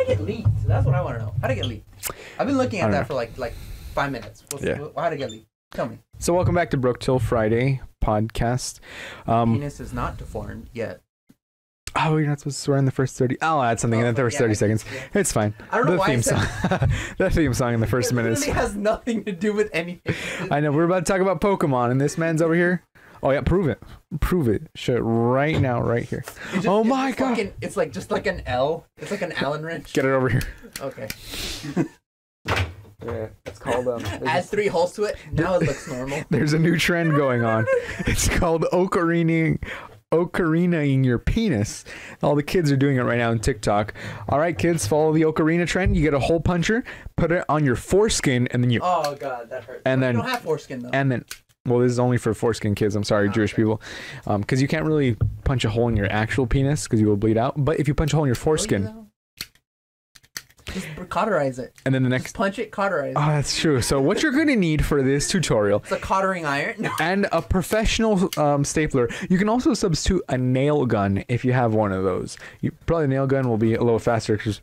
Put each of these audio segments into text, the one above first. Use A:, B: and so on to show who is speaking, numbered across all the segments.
A: How'd it get leaked? That's what I want to know. How'd it get leaked? I've been looking at that for like 5 minutes. How'd it get leaked? Tell me.
B: So welcome back to Broke Till Friday podcast.
A: Penis is not deformed yet.
B: Oh, you're not supposed to swear in the first 30. I'll add something in the first 30 seconds. Yeah. It's fine.
A: I don't know why I said
B: the theme song in the first minute.
A: It really has nothing to do with anything.
B: I know. We're about to talk about Pokemon, and this man's over here. Oh, yeah. Prove it. Prove it. Show it right now, right here. Oh, my God.
A: It's like just like an L. It's like an Allen wrench.
B: Get it over here.
A: Okay.
B: Yeah, it's called
A: add 3 holes to it. Now it looks normal.
B: There's a new trend going on. It's called ocarinaing your penis. All the kids are doing it right now on TikTok. All right, kids, follow the ocarina trend. You get a hole puncher, put it on your foreskin, and then you.
A: Oh God, that hurts.
B: And then
A: you don't have foreskin though.
B: And then, well, this is only for foreskin kids. I'm sorry, Jewish people, because you can't really punch a hole in your actual penis because you will bleed out. But if you punch a hole in your foreskin.
A: Just cauterize it.
B: And then the next...
A: Just punch it, cauterize it.
B: Oh, that's true. So what you're going to need for this tutorial...
A: It's a cauterize iron. No.
B: And a professional stapler. You can also substitute a nail gun if you have one of those. Probably the nail gun will be a little faster because...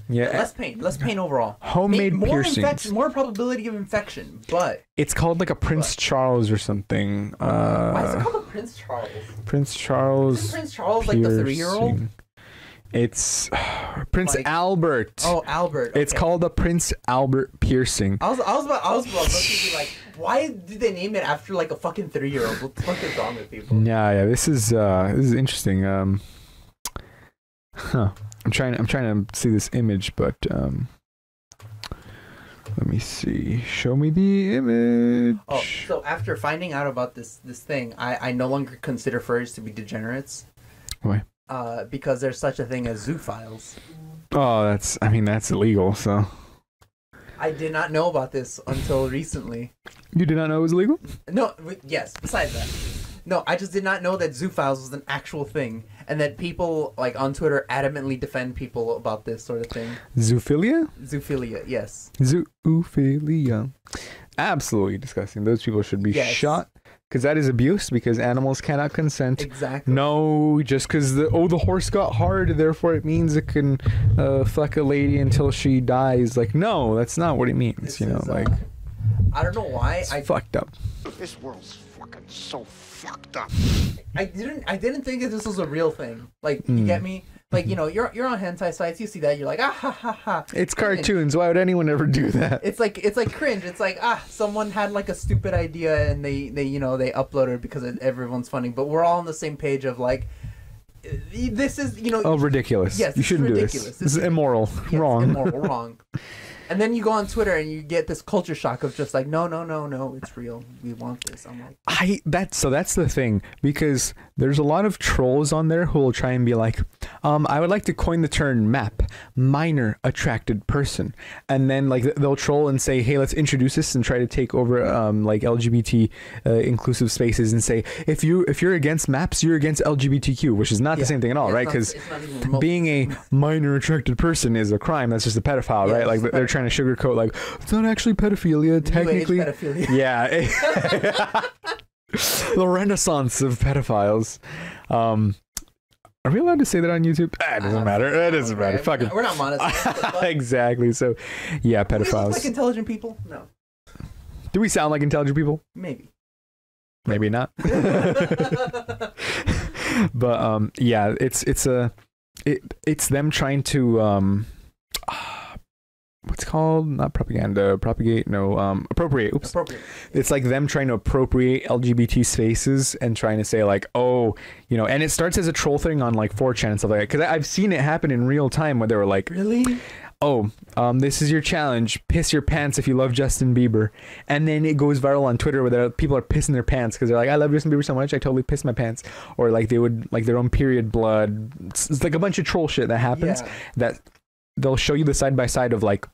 B: Yeah.
A: Less pain. Less pain overall.
B: Homemade piercings.
A: More probability of infection, but...
B: It's called like a Prince Charles or something.
A: Why is it called a Prince Charles?
B: Prince Charles...
A: Isn't Prince Charles like the 3-year-old?
B: It's Prince Albert.
A: Oh, Albert. Okay.
B: It's called a Prince Albert piercing.
A: I was about to be like, why did they name it after like a fucking 3-year-old? What the fuck is wrong with people?
B: Yeah. This is interesting. I'm trying to see this image, but let me see. Show me the image.
A: Oh, so after finding out about this thing, I no longer consider furries to be degenerates.
B: Why?
A: Because there's such a thing as zoophiles.
B: Oh, that's illegal, so.
A: I did not know about this until recently.
B: You did not know it was illegal?
A: No, yes, besides that. No, I just did not know that zoophiles was an actual thing, and that people, like, on Twitter adamantly defend people about this sort of thing.
B: Zoophilia?
A: Zoophilia, yes.
B: Zoophilia. Absolutely disgusting. Those people should be shot. Because that is abuse, because animals cannot consent.
A: Exactly.
B: No, just because the horse got hard, therefore it means it can fuck a lady until she dies. Like, no, that's not what it means. Like...
A: I don't know why.
B: It's fucked up.
C: This world's fucking so fucked up.
A: I didn't think that this was a real thing. Like, you get me? Like, you're on hentai sites, you see that, you're like, ah, ha, ha, ha.
B: It's cartoons. Why would anyone ever do that?
A: It's like cringe. It's like, someone had like a stupid idea and they uploaded it because everyone's funny. But we're all on the same page of like, this is,
B: Oh, ridiculous.
A: Yes,
B: you shouldn't do this. This is immoral.
A: Yes,
B: wrong.
A: Immoral, wrong. And then you go on Twitter and you get this culture shock of just like, no, it's real. We want this. I'm like,
B: that's the thing, because there's a lot of trolls on there who will try and be like, I would like to coin the term MAP, minor attracted person, and then like they'll troll and say, hey, let's introduce this and try to take over like LGBT inclusive spaces and say, if you're against MAPs, you're against LGBTQ, which is not the same thing at all, right? Because being a minor attracted person is a crime. That's just a pedophile, right? Like they're trying to sugarcoat, like, it's not actually pedophilia technically.
A: Pedophilia.
B: Yeah. The renaissance of pedophiles. Are we allowed to say that on YouTube? It doesn't matter. It doesn't matter. Fuck it.
A: We're not monetized.
B: Exactly. So, yeah, pedophiles. Do we look
A: like intelligent people? No.
B: Do we sound like intelligent people?
A: Maybe.
B: Maybe not. But yeah, it's them trying to what's called, not propaganda, propagate, no, appropriate. Oops.
A: Appropriate.
B: It's like them trying to appropriate LGBT spaces and trying to say like, oh, and it starts as a troll thing on like 4chan and stuff like that. Because I've seen it happen in real time where they were like,
A: really?
B: Oh, this is your challenge. Piss your pants if you love Justin Bieber. And then it goes viral on Twitter where people are pissing their pants because they're like, I love Justin Bieber so much, I totally pissed my pants. Or like they would, like their own period blood. It's like a bunch of troll shit that happens that they'll show you the side-by-side of like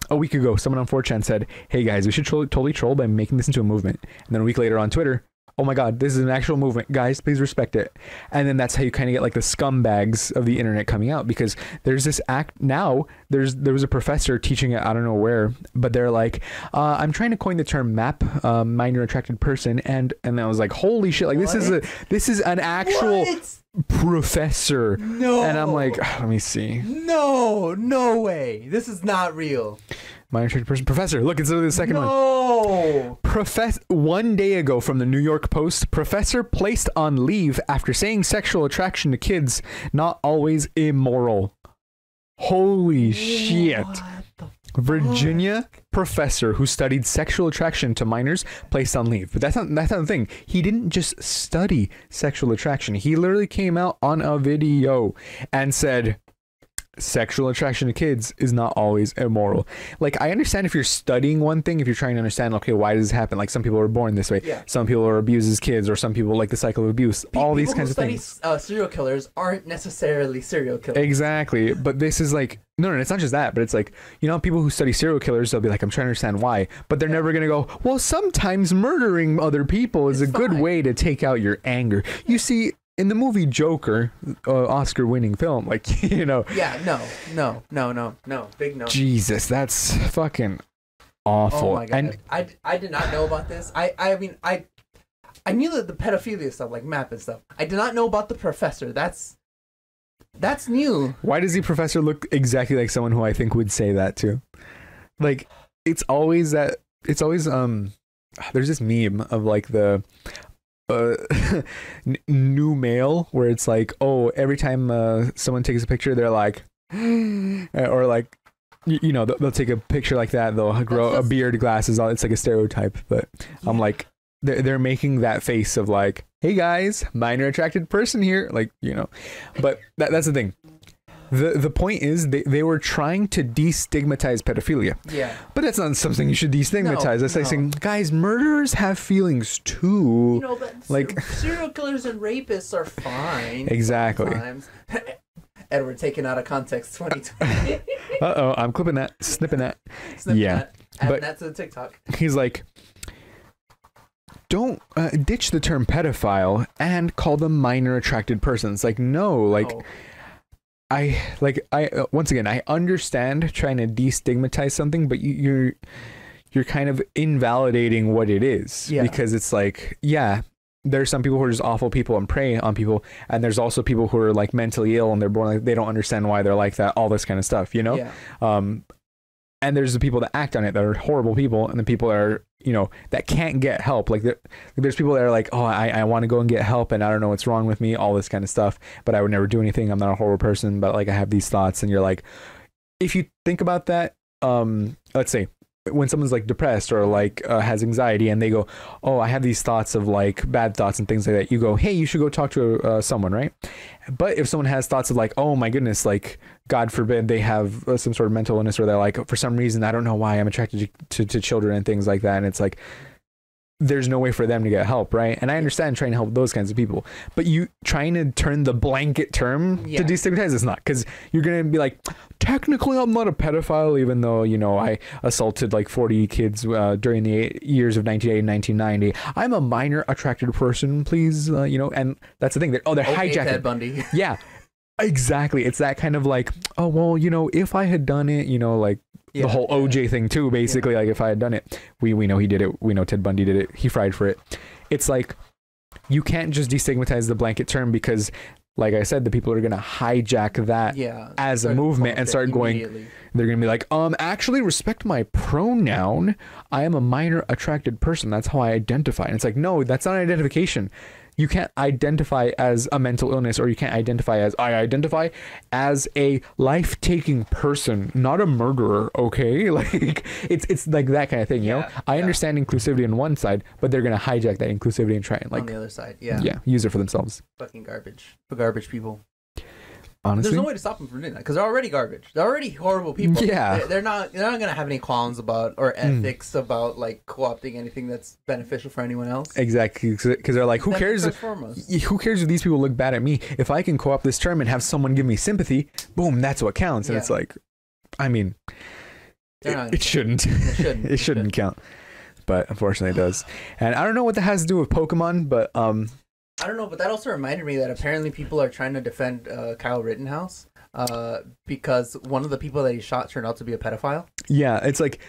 B: a week ago, someone on 4chan said, hey guys, we should totally troll by making this into a movement. And then a week later on Twitter, oh my god, this is an actual movement, guys, please respect it. And then that's how you kind of get like the scumbags of the internet coming out, because there's this act now, there was a professor teaching it, I don't know where, but they're like, I'm trying to coin the term MAP, minor attracted person, and I was like, holy shit, like this is an actual professor.
A: No.
B: And I'm like, let me see.
A: No way. This is not real.
B: Minor attracted person. Professor. Look, it's literally the second one.
A: No.
B: One day ago from the New York Post, professor placed on leave after saying sexual attraction to kids not always immoral. Holy shit. Virginia professor who studied sexual attraction to minors placed on leave. But that's not the thing. He didn't just study sexual attraction. He literally came out on a video and said sexual attraction to kids is not always immoral. Like, I understand if you're studying one thing, if you're trying to understand, okay, why does this happen? Like, some people are born this way. Yeah. Some people are abused as kids, or some people like the cycle of abuse. All these kinds of things.
A: Serial killers aren't necessarily serial killers.
B: Exactly. But this is like, no, it's not just that, but it's like, you know, people who study serial killers, they'll be like, I'm trying to understand why, but they're never going to go, well, sometimes murdering other people is a good way to take out your anger. You see, in the movie Joker, Oscar-winning film, like, you know.
A: Yeah, no, big no.
B: Jesus, that's fucking awful.
A: Oh my God.
B: And
A: I did not know about this. I mean, I knew that the pedophilia stuff, like MAP and stuff. I did not know about the professor. That's new.
B: Why does the professor look exactly like someone who I think would say that too? Like, there's this meme of like the new male where it's like, oh, every time someone takes a picture, they're like, or like, you know, they'll take a picture like that, they'll grow a beard, glasses, all. It's like a stereotype, but I'm like, they're making that face of like, hey guys, minor attracted person here, like, you know. But that's the thing. The point is they were trying to destigmatize pedophilia. Yeah. But that's not something you should destigmatize. That's like saying, guys, murderers have feelings too.
A: You know, but like serial killers and rapists are fine.
B: Exactly.
A: Sometimes. Edward taken out of context 2020.
B: Uh-oh, I'm clipping that, snipping that.
A: Adding that to the TikTok.
B: He's like, don't ditch the term pedophile and call them minor attracted persons. Like, no, like... Oh. I once again, I understand trying to destigmatize something, but you're kind of invalidating what it is, because it's like, yeah, there's some people who are just awful people and prey on people, and there's also people who are like mentally ill and they're born like, they don't understand why they're like that, all this kind of stuff, you know? Yeah. And there's the people that act on it that are horrible people, and the people that are, you know, that can't get help. Like there's people that are like, oh, I want to go and get help, and I don't know what's wrong with me, all this kind of stuff, but I would never do anything. I'm not a horrible person, but like I have these thoughts. And you're like, if you think about that, let's say when someone's like depressed or like has anxiety and they go, oh, I have these thoughts of like bad thoughts and things like that, you go, hey, you should go talk to someone, right? But if someone has thoughts of like, oh my goodness, like God forbid they have some sort of mental illness, or they're like, for some reason, I don't know why I'm attracted to children and things like that, and it's like, there's no way for them to get help, right? And I understand trying to help those kinds of people, but you trying to turn the blanket term to destigmatize, it's not, because you're gonna be like, technically I'm not a pedophile, even though, you know, I assaulted like 40 kids during the years of 1980 and 1990. I'm a minor attracted person, please, you know. And that's the thing, they're hijacking
A: Ted Bundy.
B: Yeah, exactly. It's that kind of like, oh well, you know, if I had done it, you know, like the whole OJ thing too, basically. Like if I had done it, we know he did it, we know Ted Bundy did it, he fried for it. It's like, you can't just destigmatize the blanket term, because like I said, the people are gonna hijack that as a movement and start going, they're gonna be like, actually respect my pronoun, I am a minor attracted person, that's how I identify. And it's like, no, that's not an identification. You can't identify as a mental illness, or you can't identify as, I identify as a life-taking person, not a murderer, okay? Like, it's like that kind of thing, you know? I understand inclusivity on one side, but they're going to hijack that inclusivity and try and, like...
A: on the other side,
B: use it for themselves.
A: Fucking garbage. For garbage people.
B: Honestly,
A: there's no way to stop them from doing that, because they're already garbage. They're already horrible people.
B: Yeah,
A: they're not gonna have any qualms about or ethics about like co-opting anything that's beneficial for anyone else.
B: Exactly, because they're like, who cares? Who cares if these people look bad at me? If I can co-opt this term and have someone give me sympathy, boom, that's what counts. And it's like, I mean, it shouldn't. It shouldn't count, but unfortunately, it does. And I don't know what that has to do with Pokemon, but
A: I don't know, but that also reminded me that apparently people are trying to defend Kyle Rittenhouse because one of the people that he shot turned out to be a pedophile.
B: Yeah, it's like,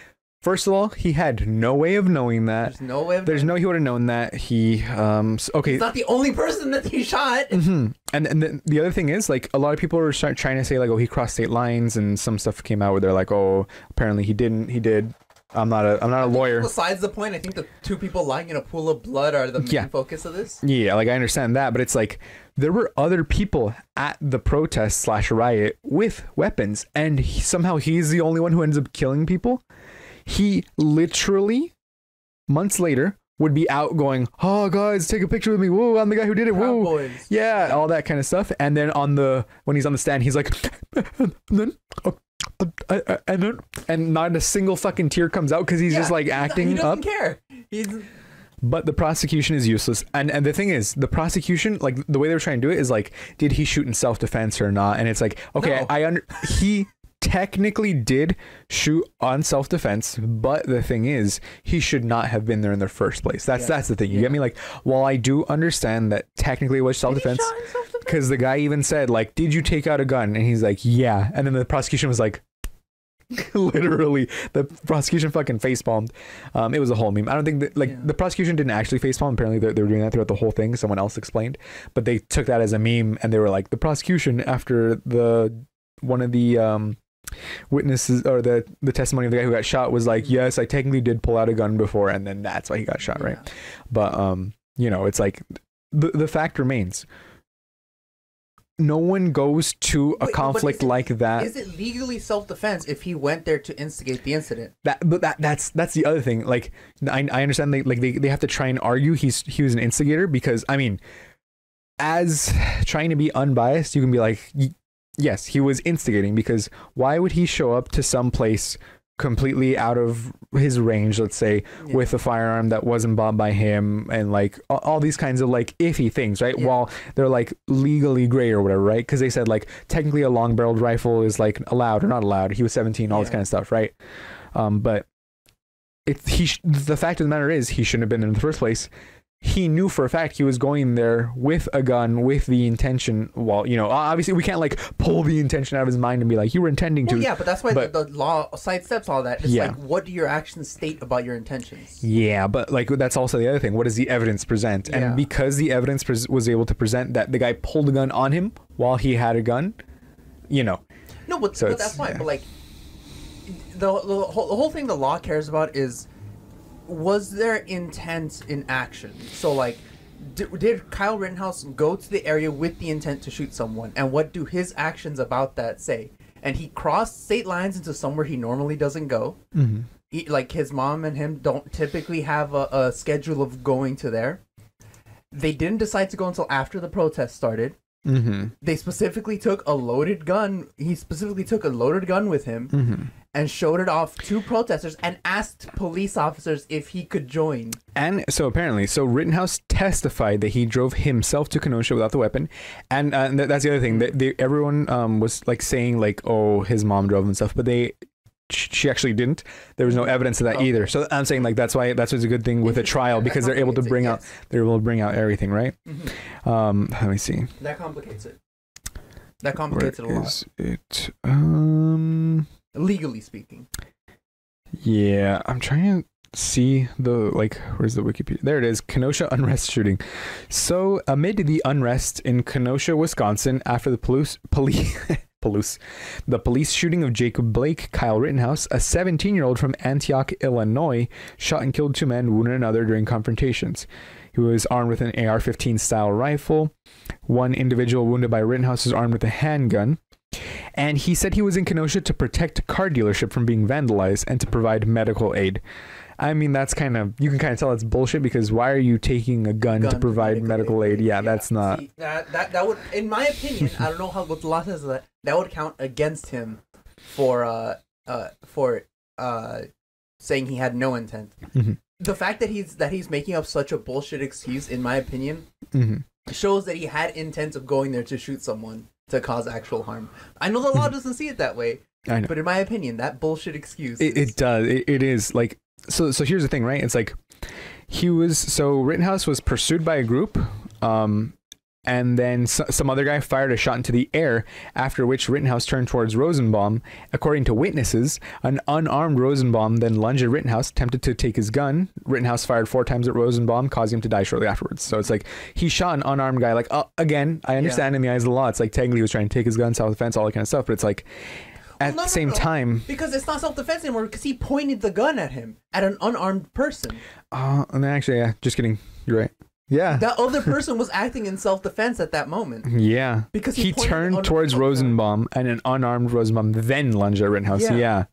B: First of all, he had no way of knowing that.
A: There's no way.
B: He would have known that. He okay.
A: He's not the only person that he shot.
B: Mm-hmm. And the other thing is, like, a lot of people are trying to say, like, oh, he crossed state lines, and some stuff came out where they're like, oh, apparently he didn't. He did. I'm not a lawyer.
A: Besides the point, I think the two people lying in a pool of blood are the main focus of this.
B: Yeah, like, I understand that, but it's like there were other people at the protest / riot with weapons, and somehow he's the only one who ends up killing people. He literally, months later, would be out going, oh, guys, take a picture with me. Whoa, I'm the guy who did it. Whoa.
A: Boys.
B: Yeah, all that kind of stuff. And then when he's on the stand, he's like, and not a single fucking tear comes out because he's just like acting up.
A: He doesn't care.
B: But the prosecution is useless. And the thing is, the prosecution, like, the way they were trying to do it is like, did he shoot in self-defense or not? And it's like, okay,
A: no.
B: He technically did shoot on self-defense, but the thing is, he should not have been there in the first place. That's the thing. You get me? Like, while I do understand that technically it was self-defense, because the guy even said, like, did you take out a gun? And he's like, yeah. And then the prosecution was like, literally, the prosecution fucking facepalmed. It was a whole meme. I don't think that, like, the prosecution didn't actually facepalm. Apparently they were doing that throughout the whole thing. Someone else explained, but they took that as a meme, and they were like, the prosecution, after one of the witnesses or the testimony of the guy who got shot was like, yes, I technically did pull out a gun before, and then that's why he got shot, right? But you know, it's like the fact remains, no one goes to a conflict like that.
A: Is it legally self-defense if he went there to instigate the incident?
B: That's the other thing. Like, I understand they have to try and argue he was an instigator, because I mean, as trying to be unbiased, you can be like, yes, he was instigating, because why would he show up to some place completely out of his range, let's say, with a firearm that wasn't bought by him, and like all these kinds of like iffy things, right? While they're like legally gray or whatever, right? Because they said like technically a long barreled rifle is like allowed or not allowed. He was 17, all this kind of stuff, right? But the fact of the matter is, he shouldn't have been there in the first place. He knew for a fact he was going there with a gun, with the intention. Well, you know, obviously we can't like pull the intention out of his mind and be like, you were intending to.
A: Yeah, but that's why the law sidesteps all that. It's like, what do your actions state about your intentions? Yeah,
B: but like, that's also the other thing. What does the evidence present? Yeah. And because the evidence was able to present that the guy pulled a gun on him while he had a gun, you know.
A: No, but that's fine. But like, the whole thing the law cares about is, was there intent in action? So like, did Kyle Rittenhouse go to the area with the intent to shoot someone, and what do his actions about that say? And he crossed state lines into somewhere he normally doesn't go. Mm-hmm. Like, his mom and him don't typically have a schedule of going to there. They didn't decide to go until after the protest started. Mm-hmm. They specifically took a loaded gun. He specifically took a loaded gun with him and showed it off to protesters and asked police officers if he could join.
B: And so apparently, Rittenhouse testified that he drove himself to Kenosha without the weapon. And that's the other thing. Everyone was like saying like, oh, his mom drove him and stuff, but she actually didn't. There was no evidence of that either. So I'm saying like that's what's a good thing with a trial, because they're able to bring out everything, right? Mm-hmm. Let me see.
A: That complicates it. That complicates it a lot.
B: Is it
A: legally speaking?
B: Yeah, I'm trying to see where's the Wikipedia? There it is. Kenosha unrest shooting. So amid the unrest in Kenosha, Wisconsin, after the police shooting of Jacob Blake, Kyle Rittenhouse, a 17-year-old from Antioch, Illinois, shot and killed 2 men, wounded another during confrontations. He was armed with an AR-15 style rifle. One individual wounded by Rittenhouse was armed with a handgun. And he said he was in Kenosha to protect a car dealership from being vandalized and to provide medical aid. I mean, you can kind of tell it's bullshit, because why are you taking a gun to provide medical aid? Yeah, that's not.
A: See, that would, in my opinion, I don't know what the law says, that would count against him for saying he had no intent. Mm-hmm. The fact that he's making up such a bullshit excuse, in my opinion, shows that he had intent of going there to shoot someone to cause actual harm. I know the law doesn't see it that way, but in my opinion, that bullshit excuse.
B: It does. It is like. So here's the thing, right? It's like Rittenhouse was pursued by a group. and then some other guy fired a shot into the air, after which Rittenhouse turned towards Rosenbaum. According to witnesses, an unarmed Rosenbaum then lunged at Rittenhouse, attempted to take his gun. Rittenhouse fired 4 times at Rosenbaum, causing him to die shortly afterwards. So it's like he shot an unarmed guy. Like, again, I understand in the eyes of the law, it's like technically he was trying to take his gun, self-defense, all that kind of stuff, but it's like at the same time,
A: because it's not self-defense anymore, because he pointed the gun at him, at an unarmed person.
B: And then actually, yeah, just kidding, you're right. Yeah,
A: that other person was acting in self-defense at that moment.
B: Yeah,
A: because
B: he turned towards Rosenbaum, and an unarmed Rosenbaum then lunged at Rittenhouse. Yeah.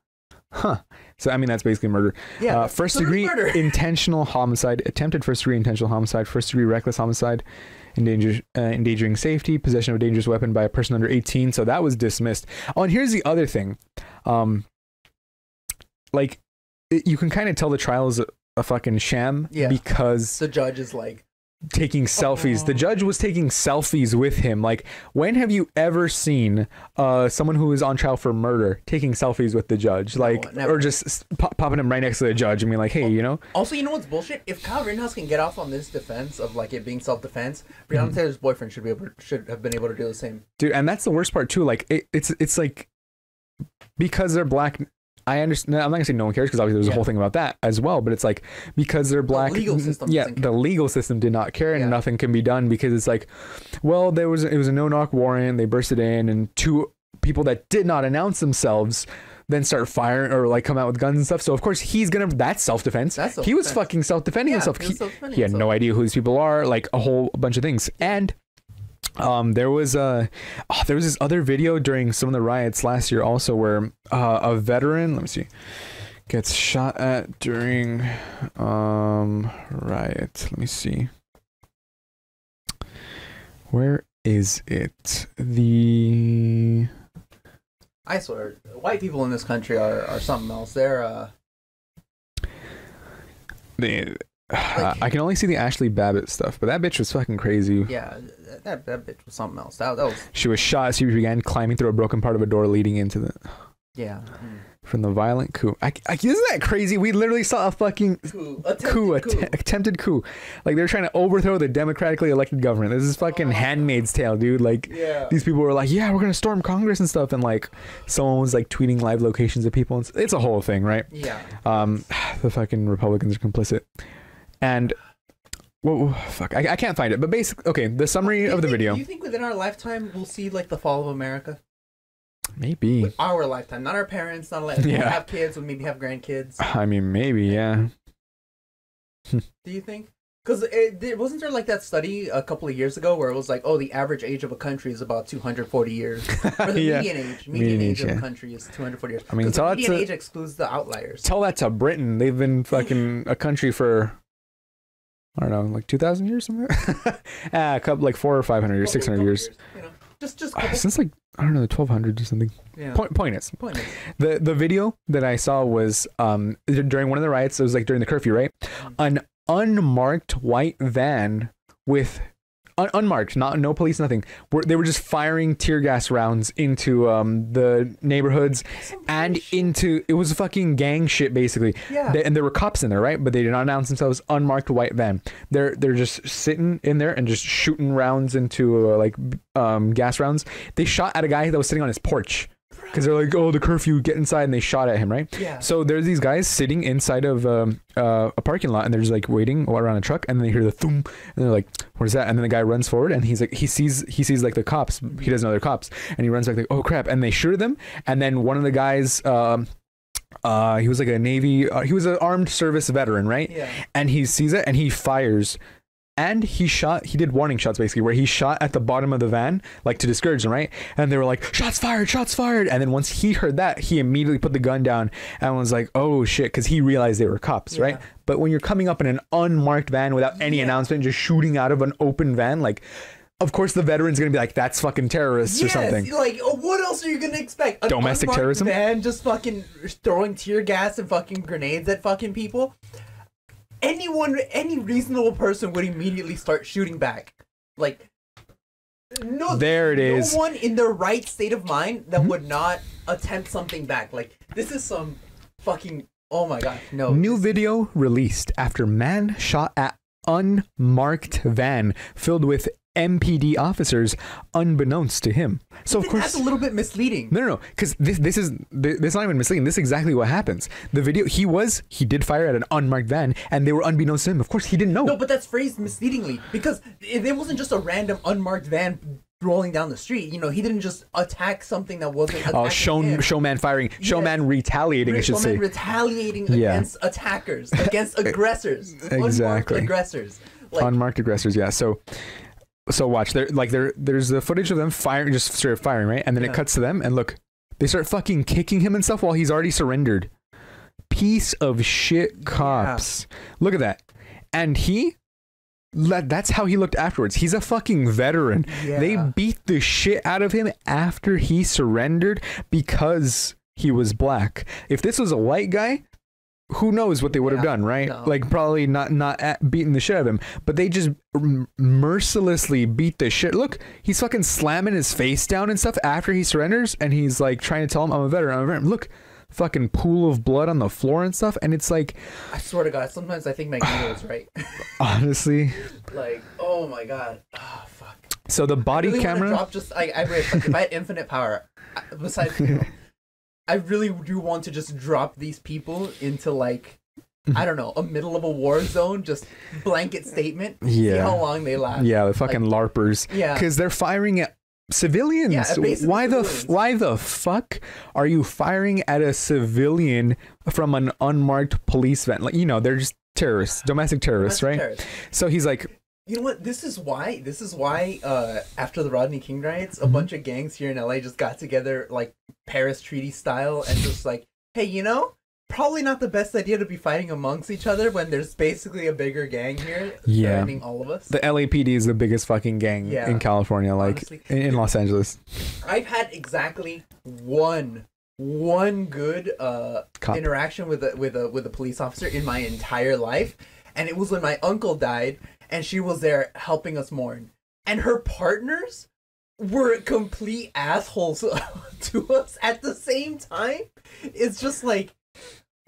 B: Huh. So I mean, that's basically murder.
A: Yeah.
B: First degree intentional homicide, attempted first degree intentional homicide, first degree reckless homicide, endangering safety, possession of a dangerous weapon by a person under 18. So that was dismissed. Oh, and here's the other thing. Like, you can kind of tell the trial is a fucking sham because
A: the judge is like
B: taking selfies. The judge was taking selfies with him. Like, when have you ever seen someone who is on trial for murder taking selfies with the judge? Like, or just popping him right next to the judge and being like, hey, you know?
A: Also, you know what's bullshit? If Kyle Rittenhouse can get off on this defense of like it being self-defense, Breonna Taylor's boyfriend should have been able to do the same.
B: Dude, and that's the worst part too. Like, it's like, because they're black, I understand. I'm not gonna say no one cares, because obviously there's a whole thing about that as well. But it's like, because they're black, the legal system did not care, and nothing can be done, because it's like, well, it was a no-knock warrant. They bursted in, and 2 people that did not announce themselves then start firing or like come out with guns and stuff. So of course that's self-defense. He was fucking self-defending himself. He had no idea who these people are. Like a whole bunch of things. And there was this other video during some of the riots last year also where a veteran, let me see, gets shot at during riot. Let me see. Where is it?
A: I swear, white people in this country are something else. They're
B: I can only see the Ashley Babbitt stuff, but that bitch was fucking crazy.
A: Yeah, that bitch was something else. That was.
B: She was shot as she began climbing through a broken part of a door leading into the.
A: Yeah.
B: From the violent coup. Isn't that crazy? We literally saw a fucking attempted coup. Like, they're trying to overthrow the democratically elected government. This is fucking Handmaid's Tale, dude. Like, these people were like, yeah, we're gonna storm Congress and stuff, and like, someone was like tweeting live locations of people. It's a whole thing, right?
A: Yeah.
B: The fucking Republicans are complicit. And whoa, fuck, I can't find it. But basically, okay, the summary of the video.
A: Do you think within our lifetime we'll see like the fall of America?
B: Maybe.
A: With our lifetime, not our parents, not like we'll have kids, we'll maybe have grandkids.
B: I mean, maybe, yeah.
A: Do you think? Because wasn't there like that study a couple of years ago where it was like, oh, the average age of a country is about 240 years. Or the median age of a country is 240 years.
B: I mean,
A: the median age excludes the outliers.
B: Tell that to Britain. They've been fucking a country for, I don't know, like 2,000 years something. A couple, like 400 or 500 years, 600 years.
A: You know, just
B: since like, I don't know, the 1200s or something.
A: Yeah.
B: Point is, the video that I saw was during one of the riots. It was like during the curfew, right? An unmarked white van with unmarked, no police, nothing. They were just firing tear gas rounds into the neighborhoods and into, it was fucking gang shit basically.
A: Yeah.
B: And there were cops in there, right? But they did not announce themselves. Unmarked white van. They're just sitting in there and just shooting rounds into gas rounds. They shot at a guy that was sitting on his porch. Because they're like, oh, the curfew, get inside, and they shot at him, right?
A: Yeah.
B: So there's these guys sitting inside of a parking lot, and they're just like waiting around a truck, and then they hear the thum, and they're like, what is that? And then the guy runs forward, and he's like, he sees like the cops. He doesn't know they're cops, and he runs back like, oh crap, and they shoot them, and then one of the guys, he was like a Navy, he was an armed service veteran, right?
A: Yeah.
B: And he sees it, and he fires. And he did warning shots basically, where he shot at the bottom of the van, like to discourage them, right? And they were like, shots fired, shots fired. And then once he heard that, he immediately put the gun down and was like, oh shit, because he realized they were cops, right? But when you're coming up in an unmarked van without any announcement, just shooting out of an open van, like, of course the veteran's gonna be like, that's fucking terrorists or something.
A: Like, what else are you gonna expect? An
B: domestic terrorism?
A: Van just fucking throwing tear gas and fucking grenades at fucking people? Any reasonable person would immediately start shooting back. Like, no,
B: there it is.
A: No one in their right state of mind that would not attempt something back. Like, this is some fucking, oh my god, no.
B: New video released after man shot at unmarked van filled with MPD officers unbeknownst to him. So of course
A: that's a little bit misleading.
B: No, because this is not even misleading. This is exactly what happens. The video, he did fire at an unmarked van, and they were unbeknownst to him. Of course, he didn't know.
A: No, but that's phrased misleadingly because it wasn't just a random unmarked van rolling down the street. You know, he didn't just attack something that wasn't attacking him.
B: Showman firing, showman retaliating, I should say.
A: Retaliating against attackers, against aggressors,
B: exactly,
A: unmarked aggressors,
B: unmarked aggressors. Yeah, So watch, there's the footage of them firing, just straight up firing, right? And then it cuts to them, and look, they start fucking kicking him and stuff while he's already surrendered. Piece of shit cops. Yeah. Look at that. And that's how he looked afterwards. He's a fucking veteran. Yeah. They beat the shit out of him after he surrendered because he was black. If this was a white guy, who knows what they would have done, right? No. Like probably not beating the shit out of him, but they just mercilessly beat the shit. Look, he's fucking slamming his face down and stuff after he surrenders, and he's like trying to tell him, I'm a veteran. Look, fucking pool of blood on the floor and stuff, and it's like, I
A: swear to God, sometimes I think Magneto is right.
B: Honestly,
A: like, oh my God, oh fuck.
B: So the body camera.
A: I wish, like, if I had infinite power, besides. I really do want to just drop these people into, like, I don't know, a middle of a war zone, just blanket statement. Yeah. See how long they last.
B: Yeah, the fucking LARPers. Yeah. Because they're firing at civilians. Yeah, why the fuck are you firing at a civilian from an unmarked police van? Like, you know, they're just terrorists, domestic terrorists, right? Terrorists. So he's like,
A: you know what? This is why. After the Rodney King riots, a bunch of gangs here in LA just got together, like Paris Treaty style, and just like, hey, you know, probably not the best idea to be fighting amongst each other when there's basically a bigger gang here threatening all of us.
B: The LAPD is the biggest fucking gang in California, like honestly, in Los Angeles.
A: I've had exactly one good interaction with a police officer in my entire life, and it was when my uncle died. And she was there helping us mourn. And her partners were complete assholes to us at the same time. It's just like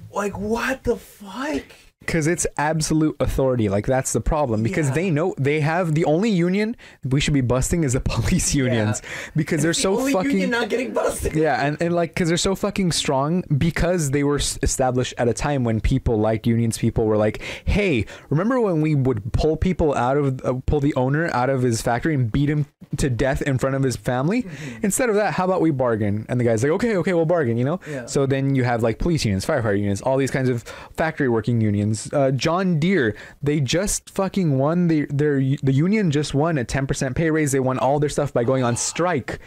A: what the fuck?
B: Because it's absolute authority. Like, that's the problem. Because they know they have the only union we should be busting is the police unions. Because they're so
A: only
B: fucking
A: union not getting busted.
B: Yeah, and like, because they're so fucking strong, because they were established at a time when people liked unions. People were like, hey, remember when we would pull people out of pull the owner out of his factory and beat him to death in front of his family? Mm-hmm. Instead of that, how about we bargain? And the guy's like, okay, we'll bargain, you know? Yeah. So then you have like police unions, firefighter unions, all these kinds of factory working unions. John Deere, they just fucking won the union just won a 10% pay raise. They won all their stuff by going on strike,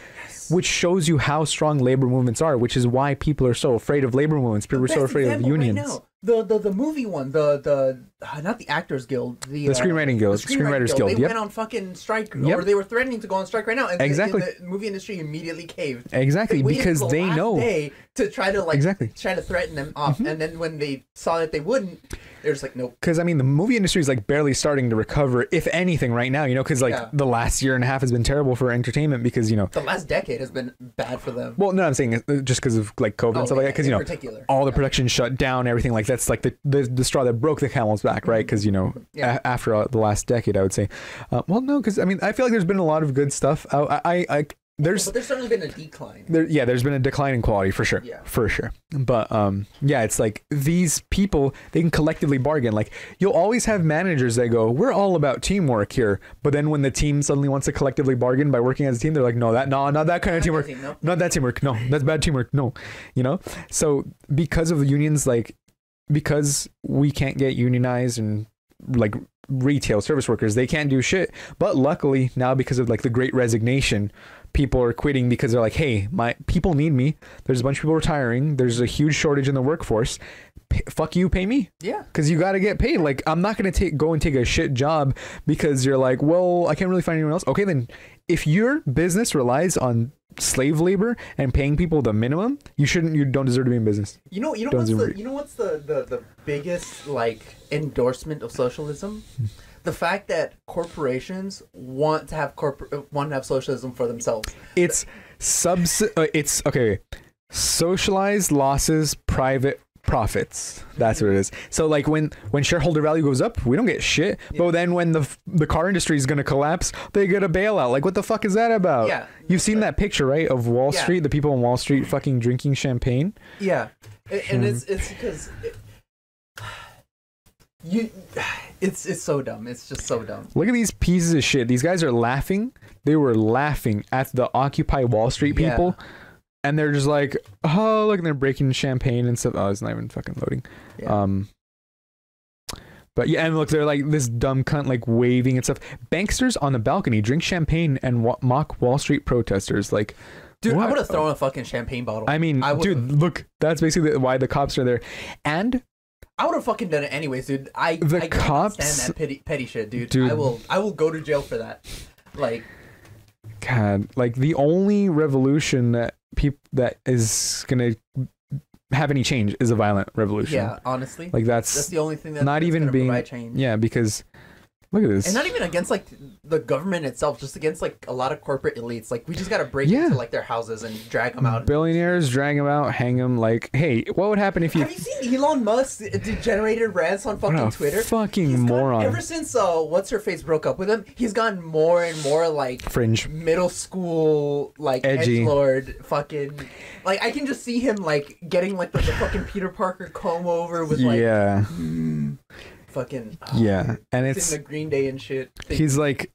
B: which shows you how strong labor movements are, which is why people are so afraid of labor movements. People are so afraid of unions. Right now,
A: the movie one, the not the Actors Guild, the
B: Screenwriting Guild, the Screenwriters Guild.
A: They went on fucking strike, or they were threatening to go on strike right now, and
B: exactly.
A: The movie industry immediately caved.
B: Exactly, because they know
A: to try to try to threaten them off, and then when they saw that they wouldn't, they're just like, nope.
B: Because I mean, the movie industry is like barely starting to recover, if anything, right now. You know, because the last year and a half has been terrible for entertainment, because
A: the last decade has been bad for them.
B: Well, no, I'm saying just because of like COVID and stuff like that. Because all the production shut down, everything like that's like the straw that broke the camel's back, right? Because after the last decade, I would say. Well, no, because I mean, I feel like there's been a lot of good stuff. But there's
A: certainly been a decline.
B: There's been a decline in quality for sure. Yeah. For sure. But it's like these people, they can collectively bargain. Like, you'll always have managers that go, we're all about teamwork here. But then when the team suddenly wants to collectively bargain by working as a team, they're like, not that kind of teamwork. Not that teamwork. No, that's bad teamwork. No, So because of the unions, like, because we can't get unionized and like retail service workers, they can't do shit. But luckily now, because of like the Great Resignation, people are quitting because they're like, hey, my people need me. There's a bunch of people retiring. There's a huge shortage in the workforce. Fuck you, pay me.
A: Yeah.
B: Because you got to get paid. Like, I'm not going to go and take a shit job because you're like, well, I can't really find anyone else. Okay, then if your business relies on slave labor and paying people the minimum, you don't deserve to be in business.
A: You know what's the biggest like endorsement of socialism? The fact that corporations want to have socialism for themselves.
B: It's socialized losses, private profits. That's what it is. So like when shareholder value goes up, we don't get shit. Yeah. But then when the car industry is going to collapse, they get a bailout. Like what the fuck is that about? Yeah. You've seen that picture, right, of Wall Street, the people on Wall Street fucking drinking champagne?
A: Yeah. And it's because it's so dumb. It's just so dumb.
B: Look at these pieces of shit. These guys are laughing. They were laughing at the Occupy Wall Street people. Yeah. And they're just like, oh, look, and they're breaking champagne and stuff. Oh, it's not even fucking loading. Yeah. But yeah, and look, they're like this dumb cunt, like waving and stuff. Banksters on the balcony drink champagne and mock Wall Street protesters. Like,
A: dude, what? I would have thrown a fucking champagne bottle.
B: I mean, dude, look, that's basically why the cops are there. And
A: I would have fucking done it anyways, dude. I
B: cops
A: can't stand that petty shit, dude. I will go to jail for that. Like,
B: God, like the only revolution that is gonna have any change is a violent revolution.
A: Yeah, honestly,
B: like that's
A: the only thing that's
B: not even being
A: provide change.
B: Yeah, because look at this,
A: and not even against like the government itself, just against like a lot of corporate elites. Like we just gotta break into like their houses and drag them out.
B: Billionaires, drag them out, hang them. Like, hey, what would happen if you?
A: Have you seen Elon Musk degenerated rants on fucking Twitter?
B: Fucking moron.
A: Ever since what's her face broke up with him, he's gotten more and more like
B: fringe,
A: middle school, like
B: edgy
A: edgelord, fucking. Like I can just see him like getting like the fucking Peter Parker comb over with like fucking
B: and it's
A: in the Green Day and shit.
B: He's like,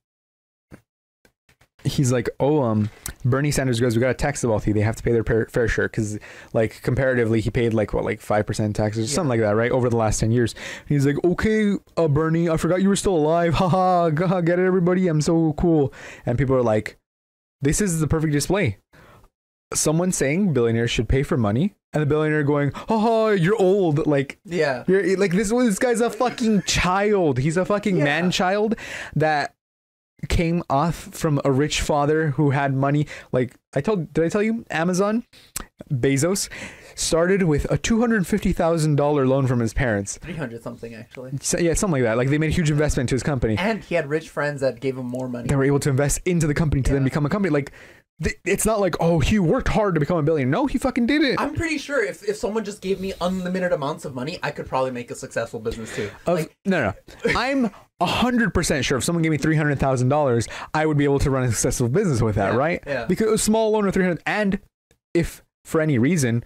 B: oh, Bernie Sanders goes, we got to tax the wealthy. They have to pay their fair share because, like, comparatively, he paid like 5% taxes, something like that, right, over the last 10 years. And he's like, okay, Bernie, I forgot you were still alive. Haha, get it, everybody. I'm so cool. And people are like, this is the perfect display. Someone saying billionaires should pay for money, and the billionaire going, "Oh, you're old." Like, you're like this guy's a fucking child. He's a fucking man child that came off from a rich father who had money. Like did I tell you? Amazon, Bezos started with a $250,000 loan from his parents.
A: 300 something actually.
B: So, yeah, something like that. Like they made a huge investment into his company,
A: and he had rich friends that gave him more money.
B: They were able to invest into the company to then become a company. Like. It's not like, oh, he worked hard to become a billionaire. No, he fucking did it.
A: I'm pretty sure if someone just gave me unlimited amounts of money, I could probably make a successful business too.
B: No. I'm 100% sure if someone gave me $300,000, I would be able to run a successful business with that, right?
A: Yeah.
B: Because it was a small loan of 300, and if for any reason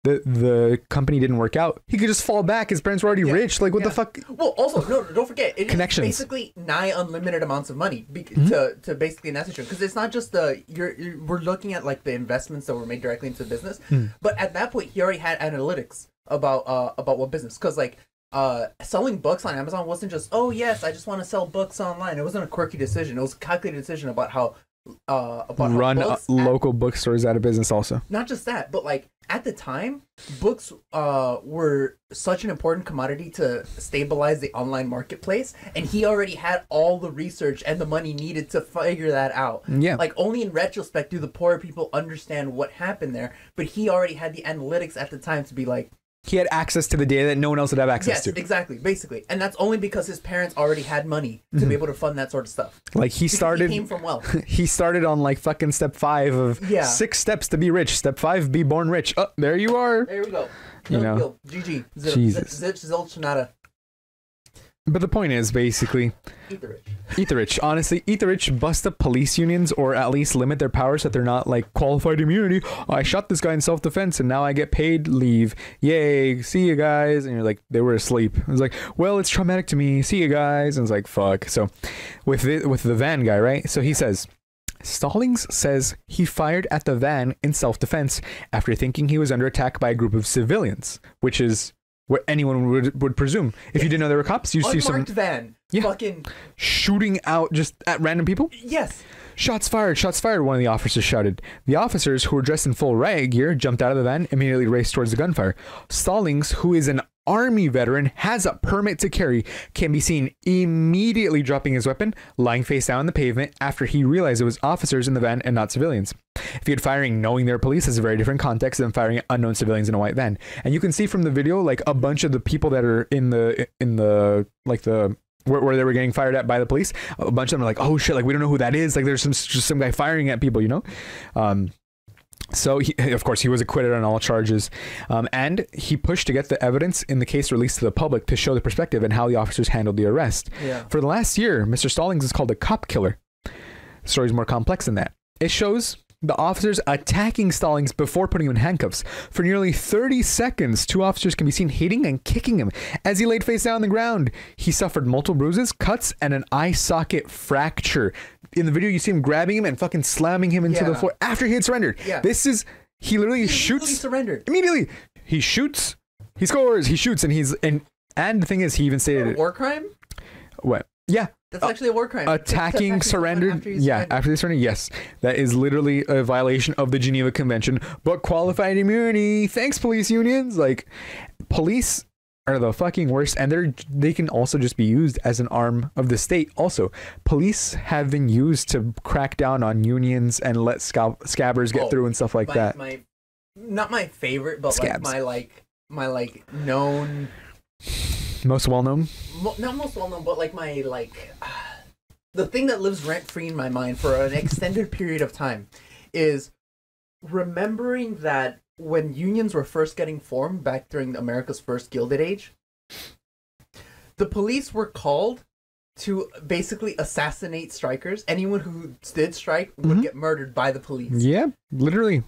B: the company didn't work out, he could just fall back. His parents were already rich. Like, what the fuck?
A: Well, also, no, don't forget, it
B: connections.
A: Is basically nigh unlimited amounts of money to basically in that situation. Because it's not just we're looking at like the investments that were made directly into the business, but at that point he already had analytics about what business. Because like selling books on Amazon wasn't just, oh yes, I just want to sell books online. It wasn't a quirky decision. It was a calculated decision about how run
B: local bookstores out of business. Also,
A: not just that, but like at the time, books were such an important commodity to stabilize the online marketplace, and he already had all the research and the money needed to figure that out.
B: Yeah,
A: like only in retrospect do the poorer people understand what happened there, but he already had the analytics at the time to be like,
B: he had access to the data that no one else would have access to.
A: Yes, exactly, basically. And that's only because his parents already had money to be able to fund that sort of stuff.
B: Like he
A: came from wealth.
B: He started on like fucking step 5 of 6 steps to be rich. Step 5, be born rich. Oh, there you are.
A: There we go.
B: You know.
A: GG.
B: Jesus.
A: Zilch.
B: But the point is basically,
A: eat the rich.
B: Eat the rich. Honestly, eat the rich, bust up police unions, or at least limit their powers so that they're not like qualified immunity. Oh, I shot this guy in self-defense and now I get paid leave. Yay, see you guys. And you're like, they were asleep. It's like, well, it's traumatic to me. See you guys. And it's like, fuck. So with the van guy, right? So he says, Stallings says he fired at the van in self-defense after thinking he was under attack by a group of civilians, which is what anyone would presume. If you didn't know there were cops, you see some
A: unmarked van, fucking
B: shooting out just at random people.
A: Yes.
B: Shots fired, one of the officers shouted. The officers, who were dressed in full riot gear, jumped out of the van, immediately raced towards the gunfire. Stallings, who is an Army veteran, has a permit to carry, can be seen immediately dropping his weapon, lying face down on the pavement after he realized it was officers in the van and not civilians. If he had firing knowing they're police, is a very different context than firing at unknown civilians in a white van. And you can see from the video, like a bunch of the people that are in the where they were getting fired at by the police, a bunch of them are like, oh shit, like we don't know who that is, like there's just some guy firing at people, you know. So, of course, he was acquitted on all charges. And he pushed to get the evidence in the case released to the public to show the perspective and how the officers handled the arrest.
A: Yeah.
B: For the last year, Mr. Stallings is called a cop killer. The story's more complex than that. It shows the officers attacking Stallings before putting him in handcuffs. For nearly 30 seconds, 2 officers can be seen hitting and kicking him. As he laid face down on the ground, he suffered multiple bruises, cuts, and an eye socket fracture. In the video, you see him grabbing him and fucking slamming him into the floor after he had surrendered.
A: Yeah.
B: He literally shoots.
A: He surrendered.
B: Immediately. He shoots, he scores, he shoots, and the thing is, he even stated...
A: War crime?
B: What? Yeah.
A: That's actually a war crime.
B: Attacking surrendered. After they surrendered. Yes. That is literally a violation of the Geneva Convention. But qualified immunity. Thanks, police unions. Like, police are the fucking worst, and they can also just be used as an arm of the state. Also, police have been used to crack down on unions and let scabbers get through and stuff like that.
A: Not my favorite, but
B: Scabs.
A: my known,
B: most well known.
A: Not most well known, but the thing that lives rent free in my mind for an extended period of time is remembering that when unions were first getting formed back during America's first Gilded Age, the police were called to basically assassinate strikers. Anyone who did strike would get murdered by the police.
B: Yeah, literally.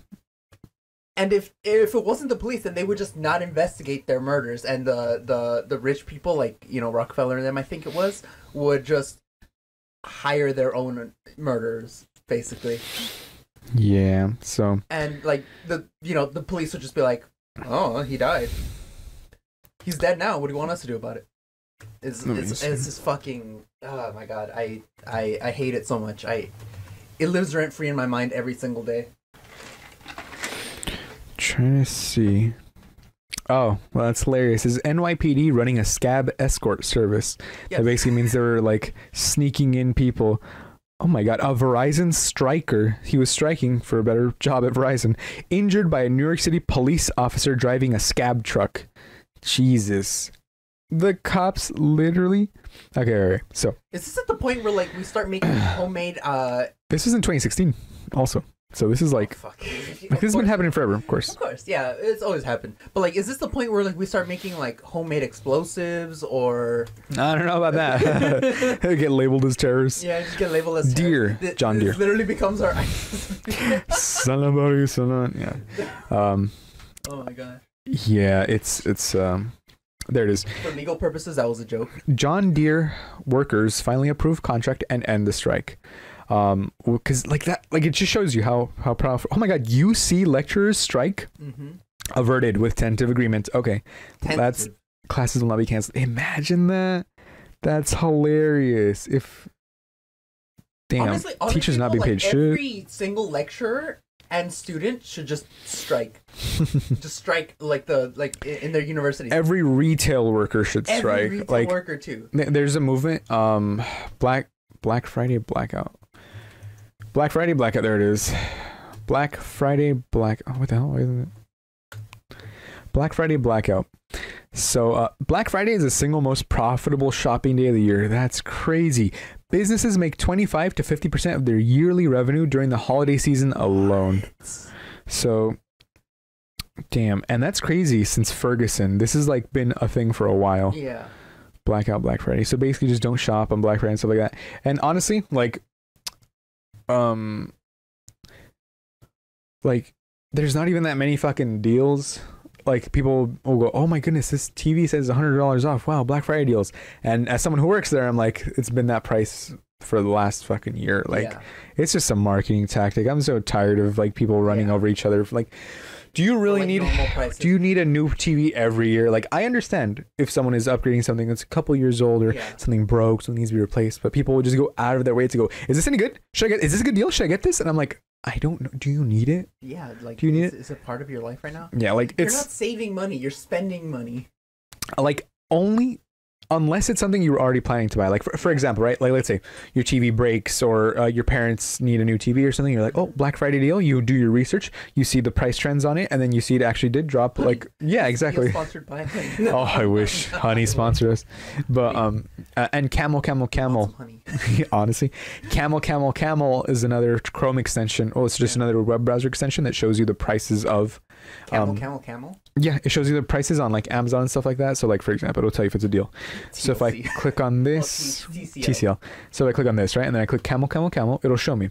A: And if it wasn't the police, then they would just not investigate their murders, and the rich people, like, you know, Rockefeller and them, I think it was, would just hire their own murderers, basically.
B: Yeah, so...
A: And, like, the police would just be like, oh, he died. He's dead now. What do you want us to do about it? It's just fucking... Oh, my God. I hate it so much. It lives rent-free in my mind every single day.
B: Trying to see... Oh, well, that's hilarious. Is NYPD running a scab escort service? Yes. That basically means they were, like, sneaking in people... Oh my God, a Verizon striker. He was striking for a better job at Verizon. Injured by a New York City police officer driving a scab truck. Jesus. The cops literally... Okay, all right. So...
A: Is this at the point where, like, we start making homemade...
B: This was in 2016 also. So this is like...
A: Oh, fuck.
B: Like, this has been happening forever, of course.
A: Of course, yeah. It's always happened. But, like, is this the point where, like, we start making, like, homemade explosives or...
B: I don't know about that. Get labeled as terrorists.
A: Yeah, just get labeled as
B: Deer.
A: terrorists.
B: John Deere.
A: This literally becomes our...
B: Somebody, someone. Yeah.
A: Oh, my God.
B: Yeah, it's there it is.
A: For legal purposes, that was a joke.
B: John Deere workers finally approve contract and end the strike. Because like that, like, it just shows you how powerful. Oh my God, UC lecturers strike averted with tentative agreement. Okay, that's classes will not be canceled. Imagine that. That's hilarious. If honestly, teachers not being paid shit.
A: Every single lecturer and student should just strike. Just strike in their university.
B: Every retail worker should strike.
A: Every retail worker too.
B: There's a movement. Black Friday blackout. Black Friday blackout. There it is. Black Friday black. Oh, what the hell? Why isn't it? Black Friday blackout. So Black Friday is the single most profitable shopping day of the year. That's crazy. Businesses make 25 to 50% of their yearly revenue during the holiday season alone. So, damn. And that's crazy since Ferguson. This has like been a thing for a while.
A: Yeah.
B: Blackout Black Friday. So basically just don't shop on Black Friday and stuff like that. And honestly, like there's not even that many fucking deals. Like, people will go, oh my goodness, this TV says $100 off. Wow, Black Friday deals. And as someone who works there, I'm like, it's been that price for the last fucking year. Like, it's just a marketing tactic. I'm so tired of like people running over each other. Like, do you really need a new TV every year? Like, I understand if someone is upgrading something that's a couple years old or something broke, something needs to be replaced, but people will just go out of their way to go, is this any good? Is this a good deal? Should I get this? And I'm like, I don't know. Do you need it?
A: Yeah, like,
B: do you need it?
A: Is it part of your life right now?
B: Yeah, like,
A: you're not saving money, you're spending money.
B: Like, only unless it's something you were already planning to buy. Like for example, right? Like let's say your TV breaks or your parents need a new TV or something. You're like, oh, Black Friday deal. You do your research. You see the price trends on it, and then you see it actually did drop.
A: Honey.
B: Like yeah, exactly.
A: Sponsored by Honey.
B: Oh, I wish Honey sponsored us. But and Camel.
A: Honey.
B: Honestly, Camel is another Chrome extension. Oh, it's just another web browser extension that shows you the prices of
A: Camel.
B: Yeah, it shows you the prices on like Amazon and stuff like that. So like for example, it'll tell you if it's a deal. So if I click on this TCL. So if I click on this, right, and then I click Camel, it'll show me.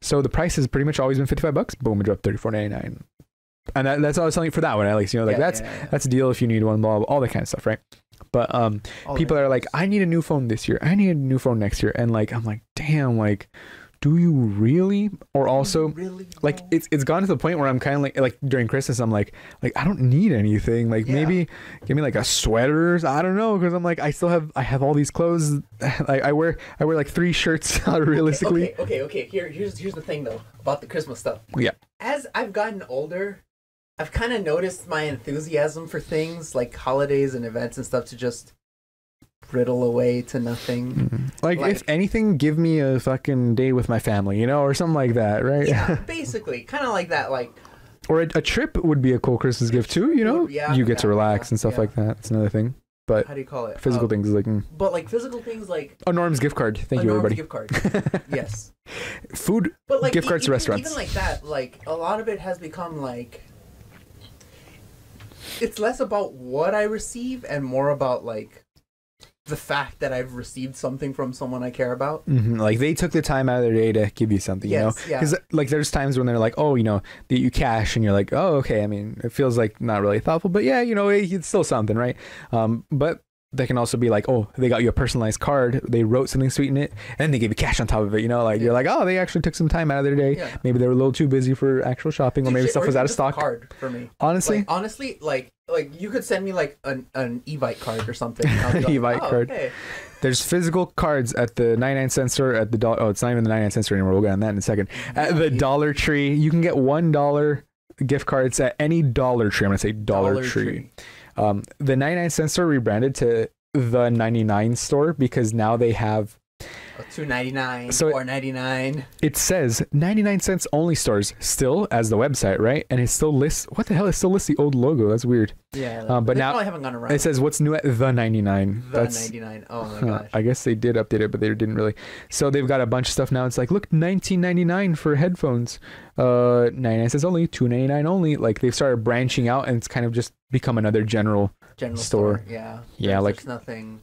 B: So the price has pretty much always been $55. Boom, it dropped $34.99. And that's all I was telling you for that one, at least, you know, like that's a deal if you need one, blah, blah, all that kind of stuff, right? But people are like, I need a new phone this year. I need a new phone next year. And like, I'm like, damn, like, do you really? Or also, like, it's gone to the point where I'm kind of like during Christmas, I'm like I don't need anything. Like maybe give me like a sweater. I don't know, because I'm like I have all these clothes. Like I wear like 3 shirts realistically.
A: Okay. Here's the thing though about the Christmas stuff.
B: Yeah.
A: As I've gotten older, I've kind of noticed my enthusiasm for things like holidays and events and stuff to just brittle away to nothing.
B: Mm-hmm. Like if anything, give me a fucking day with my family, you know, or something like that, right?
A: Yeah, basically, kind of like that, like.
B: Or a trip would be a cool Christmas gift too, you know.
A: Yeah,
B: you get to relax and stuff like that. It's another thing. But
A: how do you call it?
B: Physical things like.
A: But like physical things like.
B: Oh, Norm's gift card. Thank you, everybody.
A: Gift card. Yes.
B: Food.
A: But like
B: gift cards to restaurants.
A: Even like that, like a lot of it has become like. It's less about what I receive and more about like. The fact that I've received something from someone I care about.
B: Mm-hmm. Like they took the time out of their day to give you something, you know? Because like there's times when they're like, oh, you know, that you cash and you're like, oh, okay. I mean, it feels like not really thoughtful, but yeah, you know, it's still something, right? But they can also be like, oh, they got you a personalized card. They wrote something sweet in it and they gave you cash on top of it, you know? Like you're like, oh, they actually took some time out of their day. Yeah. Maybe they were a little too busy for actual shopping, or maybe stuff was out of stock.
A: Card for me.
B: Honestly,
A: like you could send me like an Evite card or something. Like,
B: Evite card. Okay. There's physical cards at the 99-cent store at the dollar. Oh, it's not even the 99-cent store anymore. We'll get on that in a second. At the Dollar Tree, you can get $1 gift cards at any Dollar Tree. I'm gonna say Dollar Tree. The 99-cent store rebranded to the 99 store because now they have
A: $2.99,
B: so
A: $4.99.
B: It says 99 cents only stores still as the website, right? And it still lists what the hell? It still lists the old logo. That's weird.
A: Yeah,
B: but now
A: probably haven't gone around.
B: It says what's new at the 99.
A: That's 99. Oh my gosh.
B: I guess they did update it, but they didn't really. So they've got a bunch of stuff now. It's like, look, $19.99 for headphones. 99 cents only, $2.99 only. Like they've started branching out, and it's kind of just become another general store.
A: Yeah.
B: There's
A: nothing.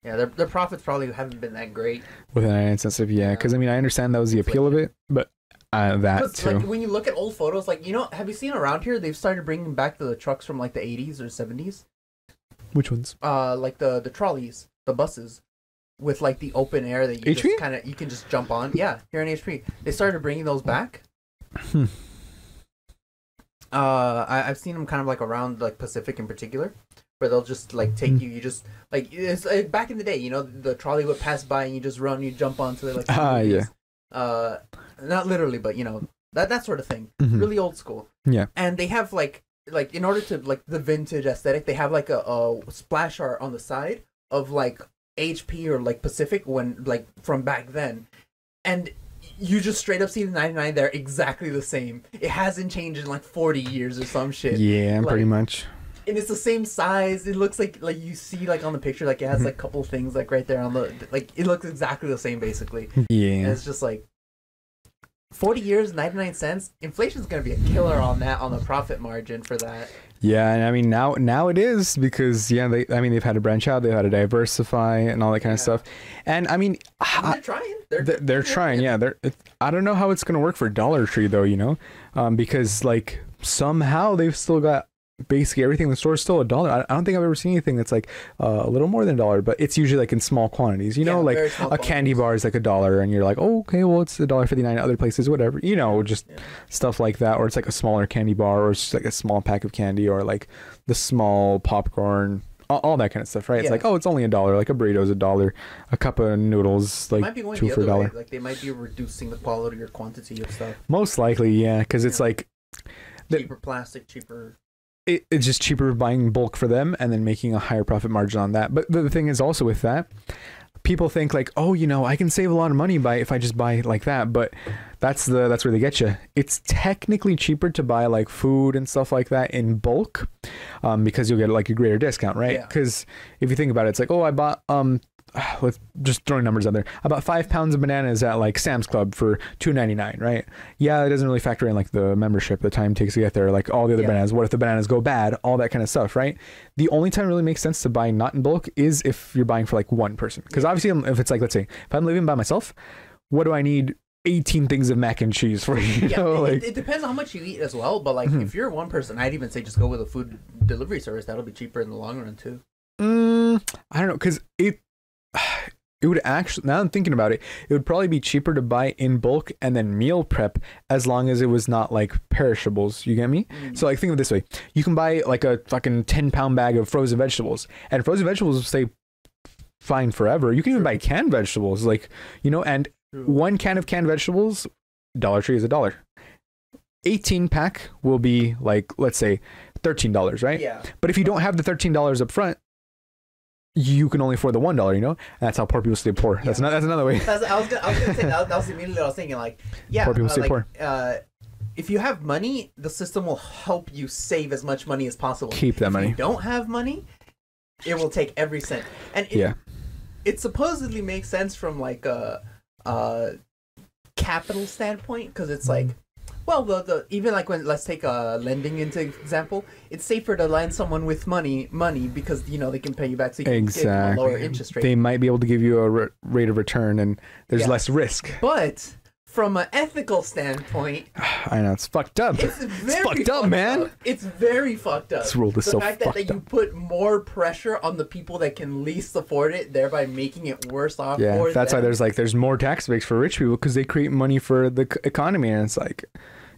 A: Yeah, their profits probably haven't been that great.
B: With an 99 cents, because I mean, I understand that was the appeal of it, but that too.
A: Like, when you look at old photos, like, you know, have you seen around here? They've started bringing back the trucks from like the 80s or 70s.
B: Which ones?
A: Like the trolleys, the buses, with like the open air that you just kind of you can just jump on. Yeah, here in HP, they started bringing those back. I've seen them kind of like around like Pacific in particular. Where they'll just like take you just like it's like, back in the day, you know, the trolley would pass by and you just run, you jump onto it like not literally, but you know that sort of thing. Really old school.
B: Yeah.
A: And they have like in order to like the vintage aesthetic, they have like a splash art on the side of like HP or like Pacific when like from back then, and you just straight up see the 99 there exactly the same. It hasn't changed in like 40 years or some shit.
B: Yeah,
A: like,
B: pretty much.
A: And it's the same size. It looks like you see like on the picture, like it has like a couple things like right there on the like it looks exactly the same basically.
B: Yeah.
A: And it's just like 40 years, 99 cents. Inflation's gonna be a killer on that, on the profit margin for that.
B: Yeah, and I mean now it is because they've had to branch out, they've had to diversify and all that kind of stuff. And I mean
A: they're trying.
B: They're trying. Yeah, I don't know how it's gonna work for Dollar Tree though, you know, because like somehow they've still got basically everything in the store is still $1. I don't think I've ever seen anything that's like a little more than $1, but it's usually like in small quantities, you know, like a candy bar is like $1 and you're like, oh, okay, well it's $1.59 at other places, whatever, you know, just stuff like that. Or it's like a smaller candy bar, or it's just like a small pack of candy, or like the small popcorn, all that kind of stuff, right? It's like, oh, it's only $1, like a burrito is $1, a cup of noodles like $2 for $1.
A: Like they might be reducing the quality or quantity of stuff.
B: Most likely, yeah, because it's like
A: cheaper plastic, cheaper
B: it's just cheaper buying bulk for them and then making a higher profit margin on that. But the thing is also with that, people think like, oh, you know, I can save a lot of money if I just buy like that. But that's where they get you. It's technically cheaper to buy like food and stuff like that in bulk, because you'll get like a greater discount, right? Because if you think about it, it's like, oh, I bought let's just throwing numbers out there. About 5 pounds of bananas at like Sam's Club for $2.99, right? Yeah, it doesn't really factor in like the membership, the time it takes to get there, like all the other bananas. What if the bananas go bad? All that kind of stuff, right? The only time it really makes sense to buy not in bulk is if you're buying for like one person. Because obviously, if it's like, let's say, if I'm living by myself, what do I need 18 things of mac and cheese for? You know,
A: it depends on how much you eat as well. But like, if you're one person, I'd even say just go with a food delivery service. That'll be cheaper in the long run too.
B: I don't know, because it would actually, now I'm thinking about it, it would probably be cheaper to buy in bulk and then meal prep, as long as it was not like perishables. You get me? So like, think of it this way. You can buy like a fucking 10-pound bag of frozen vegetables, and frozen vegetables will stay fine forever. You can even buy canned vegetables, like, you know, and one can of canned vegetables, Dollar Tree is $1. 18 pack will be like, let's say $13, right? Yeah. But if you don't have the $13 up front, you can only afford the $1, you know, and that's how poor people stay poor. Yeah. That's another way.
A: I was gonna say that was immediately what I was thinking. Like, yeah,
B: poor people stay poor.
A: If you have money, the system will help you save as much money as possible.
B: Keep that money.
A: If you don't have money, it will take every cent. And it supposedly makes sense from like a capital standpoint, because it's like, well, the even like when, let's take lending into example, it's safer to lend someone with money because, you know, they can pay you back, so you can get a lower interest rate.
B: They might be able to give you a rate of return, and there's less risk.
A: But from an ethical standpoint,
B: I know, it's fucked up.
A: It's fucked up, man. It's very fucked up.
B: This world is so fucked up.
A: The fact that you put more pressure on the people that can least afford it, thereby making it worse off.
B: Yeah, that's why there's more tax breaks for rich people, because they create money for the economy, and it's like,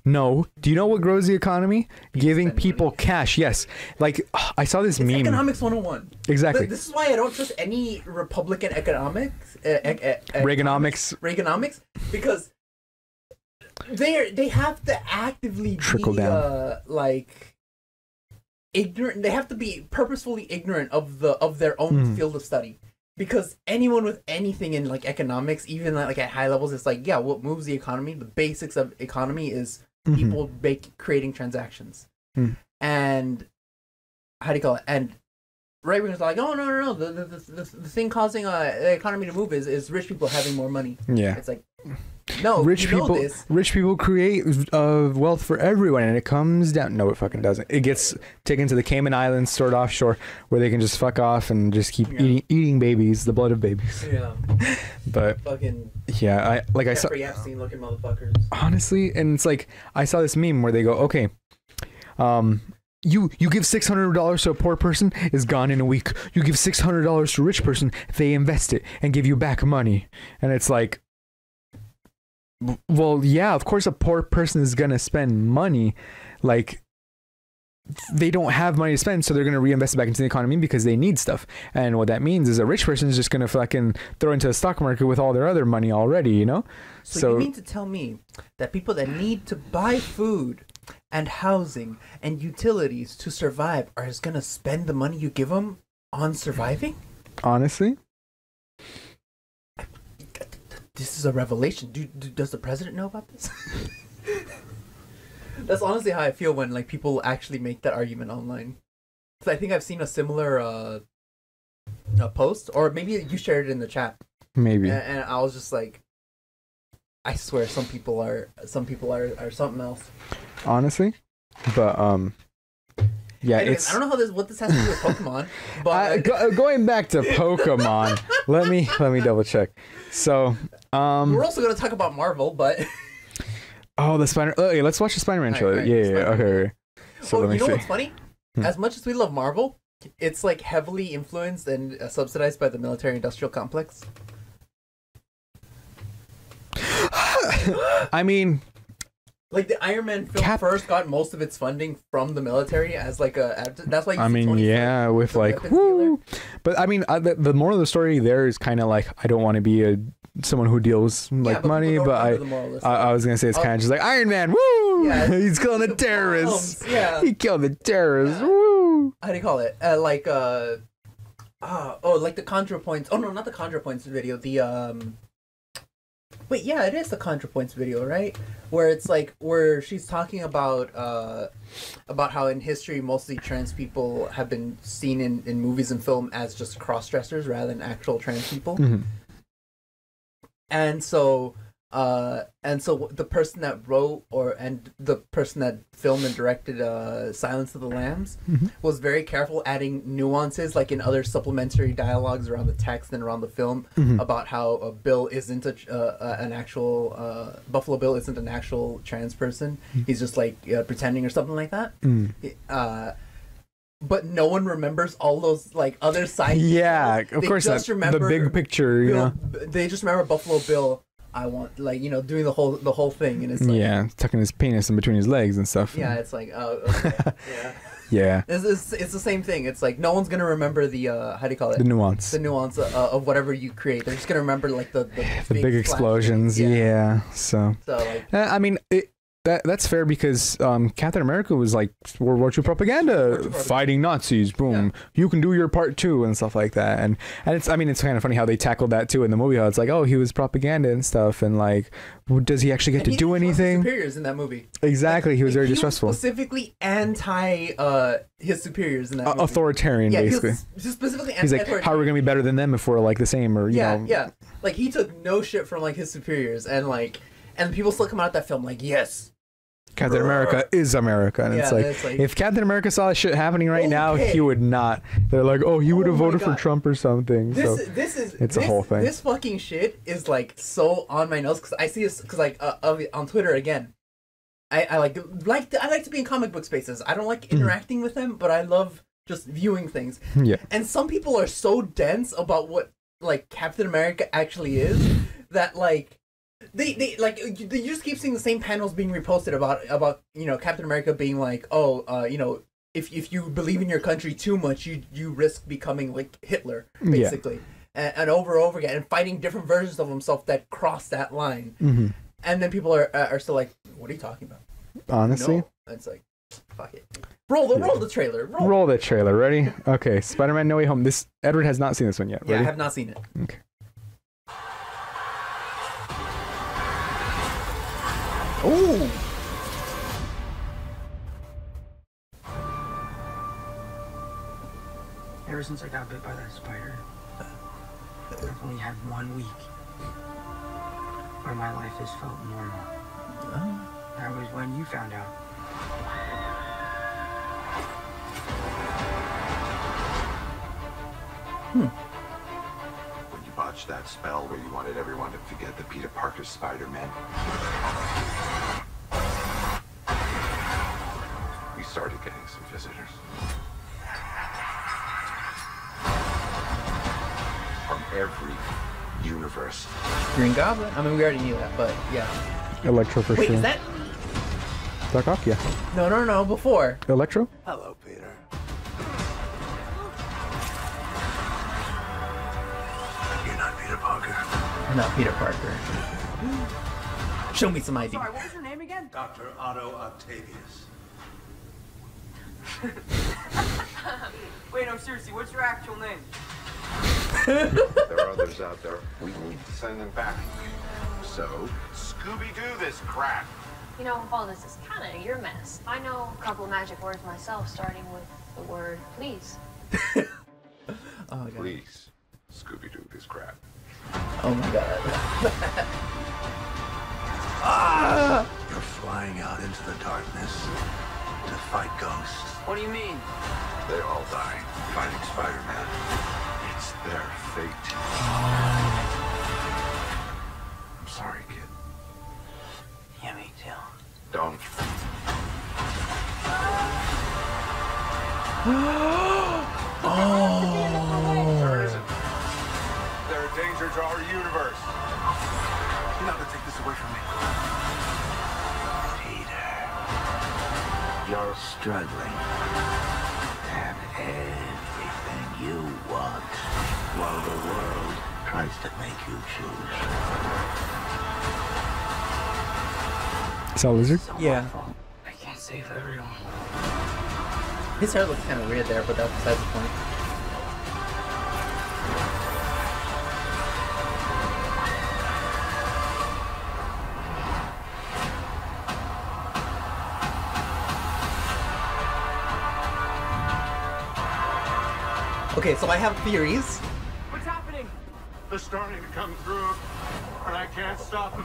B: no. Do you know what grows the economy? Giving people cash. Yes. Like, I saw this meme.
A: Economics 101.
B: Exactly.
A: This is why I don't trust any Republican economics. Reaganomics, because they have to actively
B: trickle down.
A: Like, ignorant. They have to be purposefully ignorant of their own field of study. Because anyone with anything in like economics, even like at high levels, it's like, yeah, what moves the economy? The basics of economy is people creating transactions. And how do you call it? And right wingers are like, oh no, the thing causing the economy to move is rich people having more money. Yeah, it's like, no,
B: rich people create wealth for everyone, and it comes down. No, it fucking doesn't. It gets taken to the Cayman Islands, stored offshore, where they can just fuck off and just keep eating babies, the blood of babies. Yeah, but fucking I saw
A: Epstein looking motherfuckers.
B: Honestly, and it's like, I saw this meme where they go, okay, You give $600 to a poor person, is gone in a week. You give $600 to a rich person, they invest it and give you back money. And it's like, well, yeah, of course a poor person is gonna spend money. Like, they don't have money to spend, so they're gonna reinvest it back into the economy because they need stuff. And what that means is a rich person is just gonna fucking throw into the stock market with all their other money already, you know?
A: So you mean to tell me that people that need to buy food and housing and utilities to survive are just gonna spend the money you give them on surviving?
B: Honestly,
A: this is a revelation. Does the president know about this? That's honestly how I feel when like people actually make that argument online. Because I think I've seen a similar post, or maybe you shared it in the chat.
B: Maybe.
A: And I was just like, I swear, some people are something else.
B: Honestly, but yeah.
A: Anyways, I don't know what this has to do with Pokemon, but
B: going back to Pokemon, let me double check. So
A: we're also going to talk about Marvel, but
B: the Spider. Okay, let's watch the Spider-Man trailer.
A: Right,
B: yeah. Okay. So let me see.
A: What's funny? As much as we love Marvel, it's like heavily influenced and subsidized by the military-industrial complex.
B: I mean,
A: like the Iron Man film first got most of its funding from the military as like that's why.
B: With like woo. But I mean, the moral of the story there is kind of like, I don't want to be a someone who deals like
A: but
B: money,
A: people
B: but
A: don't remember the moral of
B: I was gonna say it's kind of just like Iron Man. Woo!
A: Yeah,
B: He's killing the terrorists.
A: bombs, yeah.
B: He killed the terrorists.
A: Yeah.
B: Woo!
A: How do you call it? Like the ContraPoints. Oh no, not the ContraPoints video. Wait, yeah, it is the ContraPoints video, right? Where it's like where she's talking about how in history mostly trans people have been seen in movies and film as just cross dressers rather than actual trans people.
B: Mm-hmm.
A: And so the person that wrote and the person that filmed and directed Silence of the Lambs was very careful adding nuances like in other supplementary dialogues around the text and around the film about how Bill isn't an actual Buffalo Bill isn't an actual trans person. He's just like pretending or something like that. But no one remembers all those like other side.
B: Yeah,
A: details.
B: of course.
A: Just
B: The big picture, you know.
A: They just remember Buffalo Bill. I want doing the whole thing, and it's like,
B: tucking his penis in between his legs and stuff.
A: Yeah, it's like okay, yeah.
B: Yeah.
A: It's the same thing. It's like no one's gonna remember the how do you call it?
B: The nuance
A: of whatever you create. They're just gonna remember like the
B: big explosions. Yeah. So
A: like,
B: I mean that's fair because Captain America was like World War II propaganda, fighting Nazis. Boom, you can do your part too, and stuff like that. And it's it's kind of funny how they tackled that too in the movie. How it's like, oh, he was propaganda and stuff, and like, does he actually get to do anything?
A: His superiors in that movie.
B: Exactly, he was very distrustful.
A: Was specifically anti his superiors in that movie.
B: Authoritarian, basically.
A: He was specifically
B: he's like, how are we gonna be better than them if we're like the same, or you know?
A: Yeah, like he took no shit from like his superiors, and people still come out of that film like, yes.
B: Captain America is America, and it's like if Captain America saw this shit happening right now, he would not. They're like, oh, he would have voted for Trump or something. It's a whole thing.
A: This fucking shit is like so on my nose because I see this because like on Twitter again, I like to be in comic book spaces. I don't like interacting with them, but I love just viewing things.
B: Yeah.
A: And some people are so dense about what like Captain America actually is that like. They you just keep seeing the same panels being reposted about Captain America being like, if you believe in your country too much, you risk becoming like Hitler, basically, and over and over again, and fighting different versions of himself that cross that line. And then people are still like, what are you talking about?
B: Honestly,
A: no. It's like, fuck it. Roll the trailer.
B: Roll the trailer. Ready? Okay. Spider-Man: No Way Home. This Edward has not seen this one yet. Ready?
A: Yeah, I have not seen it.
B: Okay.
A: Ooh.
D: Ever since I got bit by that spider, I've only had 1 week where my life has felt normal. That was when you found out.
C: When you botched that spell where you wanted everyone to forget that Peter Parker's Spider-Man, we started getting some visitors. From every universe.
A: Green Goblin? I mean, we already knew that, but yeah.
B: Electro for sure.
A: Wait, is that...
B: Doc Ock? Yeah.
A: No, before.
B: Electro?
C: Hello, Peter. You're not Peter Parker.
A: I'm not Peter Parker. Show me some ID.
D: Sorry, what was your name again?
C: Dr. Otto Octavius.
D: Wait, no, seriously, what's your actual name?
C: There are others out there. We need to send them back. So, Scooby-Doo this crap.
E: You know, Paul, this is kind of your mess. I know a couple of magic words myself, starting with the word please.
A: Oh my god.
C: Please, Scooby-Doo this crap.
A: Oh my god.
C: You're flying out into the darkness to fight ghosts.
D: What do you mean?
C: They all die fighting Spider-Man. It's their fate. I'm sorry, kid.
D: Yeah, me too.
C: Don't. There isn't. They're a danger to our universe. You're not gonna take this away from me.
F: Peter, you're struggling to have everything you want, while the world tries cards that make you choose.
B: Is that a lizard?
A: Yeah.
D: I can't save everyone.
A: His hair looks kind of weird there, but that's besides the point. Okay, so I have theories.
C: What's happening? They're starting to come through, and I can't stop them.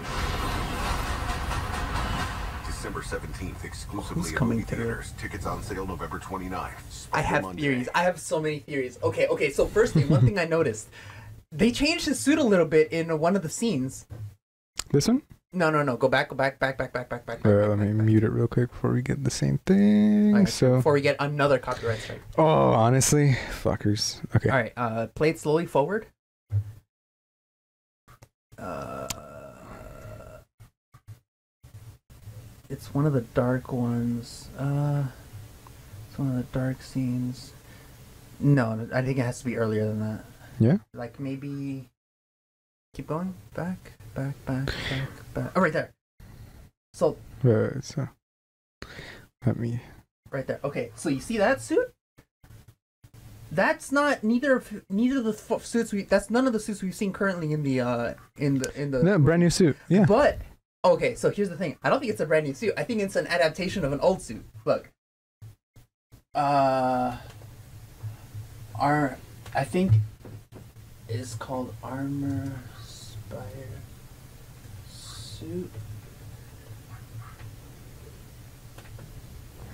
C: December 17th, exclusively
A: Who's
C: in
A: coming
C: movie
A: through?
C: theaters. Tickets on sale November 29th.
A: I have
C: Monday.
A: theories. I have so many theories. Okay, so firstly, one thing I noticed. They changed his suit a little bit in one of the scenes.
B: This one?
A: No. Go back.
B: Let me mute it real quick before we get the same thing.
A: Alright,
B: So,
A: before we get another copyright strike.
B: oh, honestly, fuckers. Okay.
A: All right, play it slowly forward. It's one of the dark ones. It's one of the dark scenes. No, I think it has to be earlier than that.
B: Yeah.
A: Like maybe. Keep going. Back. Oh, right there. So
B: So, let me.
A: right there. Okay, so you see that suit? That's not neither of the suits we. That's none of the suits we've seen currently in the
B: No, brand new suit. Yeah.
A: But okay, so here's the thing. I don't think it's a brand new suit. I think it's an adaptation of an old suit. Look. I think it's called Armor Spider Suit.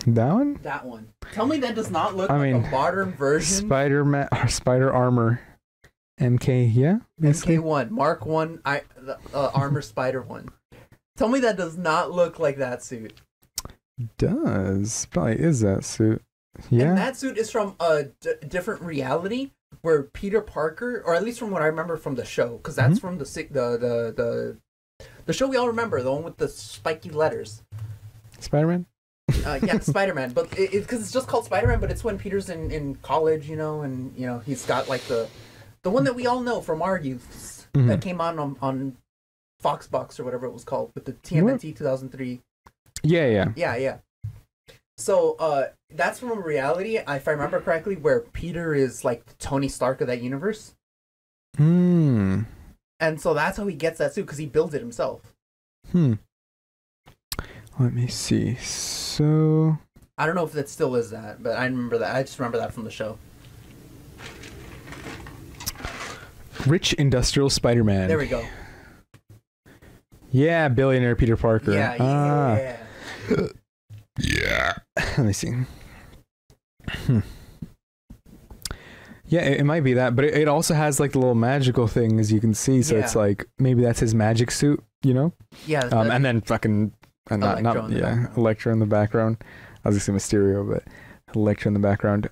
B: That one?
A: That one. Tell me that does not look
B: I
A: like
B: mean,
A: a modern version.
B: Spider Armor. MK, yeah? Basically.
A: MK1, Mark 1, Armor Spider 1. Tell me that does not look like that suit.
B: Does. Probably is that suit. Yeah.
A: And that suit is from a different reality where Peter Parker, or at least from what I remember from the show, because that's from the show we all remember, the one with the spiky letters.
B: Spider-Man?
A: Yeah, Spider-Man, but because it's just called Spider-Man, but it's when Peter's in college, and he's got like the one that we all know from our youth that came on Foxbox or whatever it was called with the TMNT 2003.
B: Yeah.
A: So that's from a reality, if I remember correctly, where Peter is like the Tony Stark of that universe. And so that's how he gets that suit, because he builds it himself.
B: Let me see. So
A: I don't know if that still is that, but I remember that. I just remember that from the show.
B: Rich industrial Spider-Man.
A: There we go.
B: Yeah, billionaire Peter Parker.
A: Yeah.
B: Yeah. Let me see. Yeah, it might be that, but it also has like the little magical thing, as you can see. So it's like maybe that's his magic suit,
A: Yeah.
B: And then fucking Electro in the background. I was gonna say Mysterio, but Electro in the background.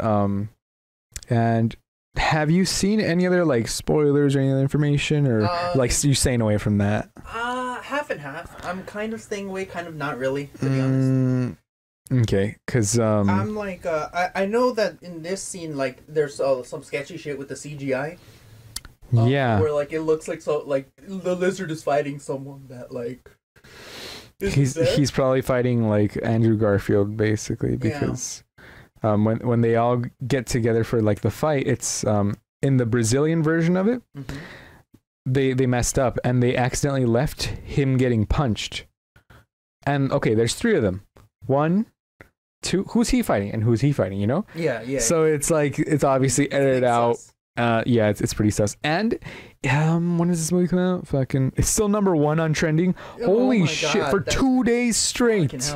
B: And have you seen any other like spoilers or any other information, or like you staying away from that?
A: Half and half. I'm kind of staying away, kind of not really, to be honest.
B: Okay, because
A: I'm like I know that in this scene, like there's some sketchy shit with the CGI. Where like it looks like the lizard is fighting someone that like.
B: He's probably fighting like Andrew Garfield basically, because when they all get together for like the fight, it's in the Brazilian version of it. They messed up and they accidentally left him getting punched. And okay, there's 3 of them. 1, 2, who's he fighting and who's he fighting, Yeah. So it's like it's obviously edited out. It's pretty sus. And when does this movie come out? Fucking, it's still #1 on trending. Holy shit! For 2 days straight.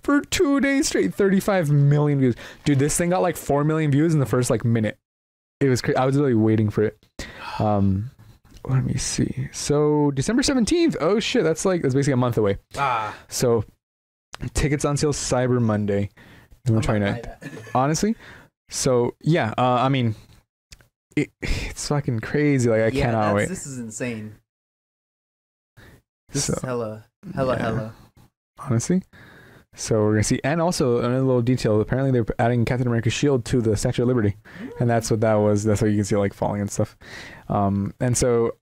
B: For 2 days straight, 35 million views. Dude, this thing got like 4 million views in the first like minute. It was crazy. I was really waiting for it. Let me see. So December 17th. Oh shit, that's basically a month away. So tickets on sale Cyber Monday. I'm trying to honestly. So yeah, I mean. It's fucking crazy. Like I cannot wait.
A: This is insane. This is hella.
B: Honestly. So we're gonna see, and also another little detail. Apparently they're adding Captain America's shield to the Statue of Liberty, and that's what that was. That's what you can see like falling and stuff. And so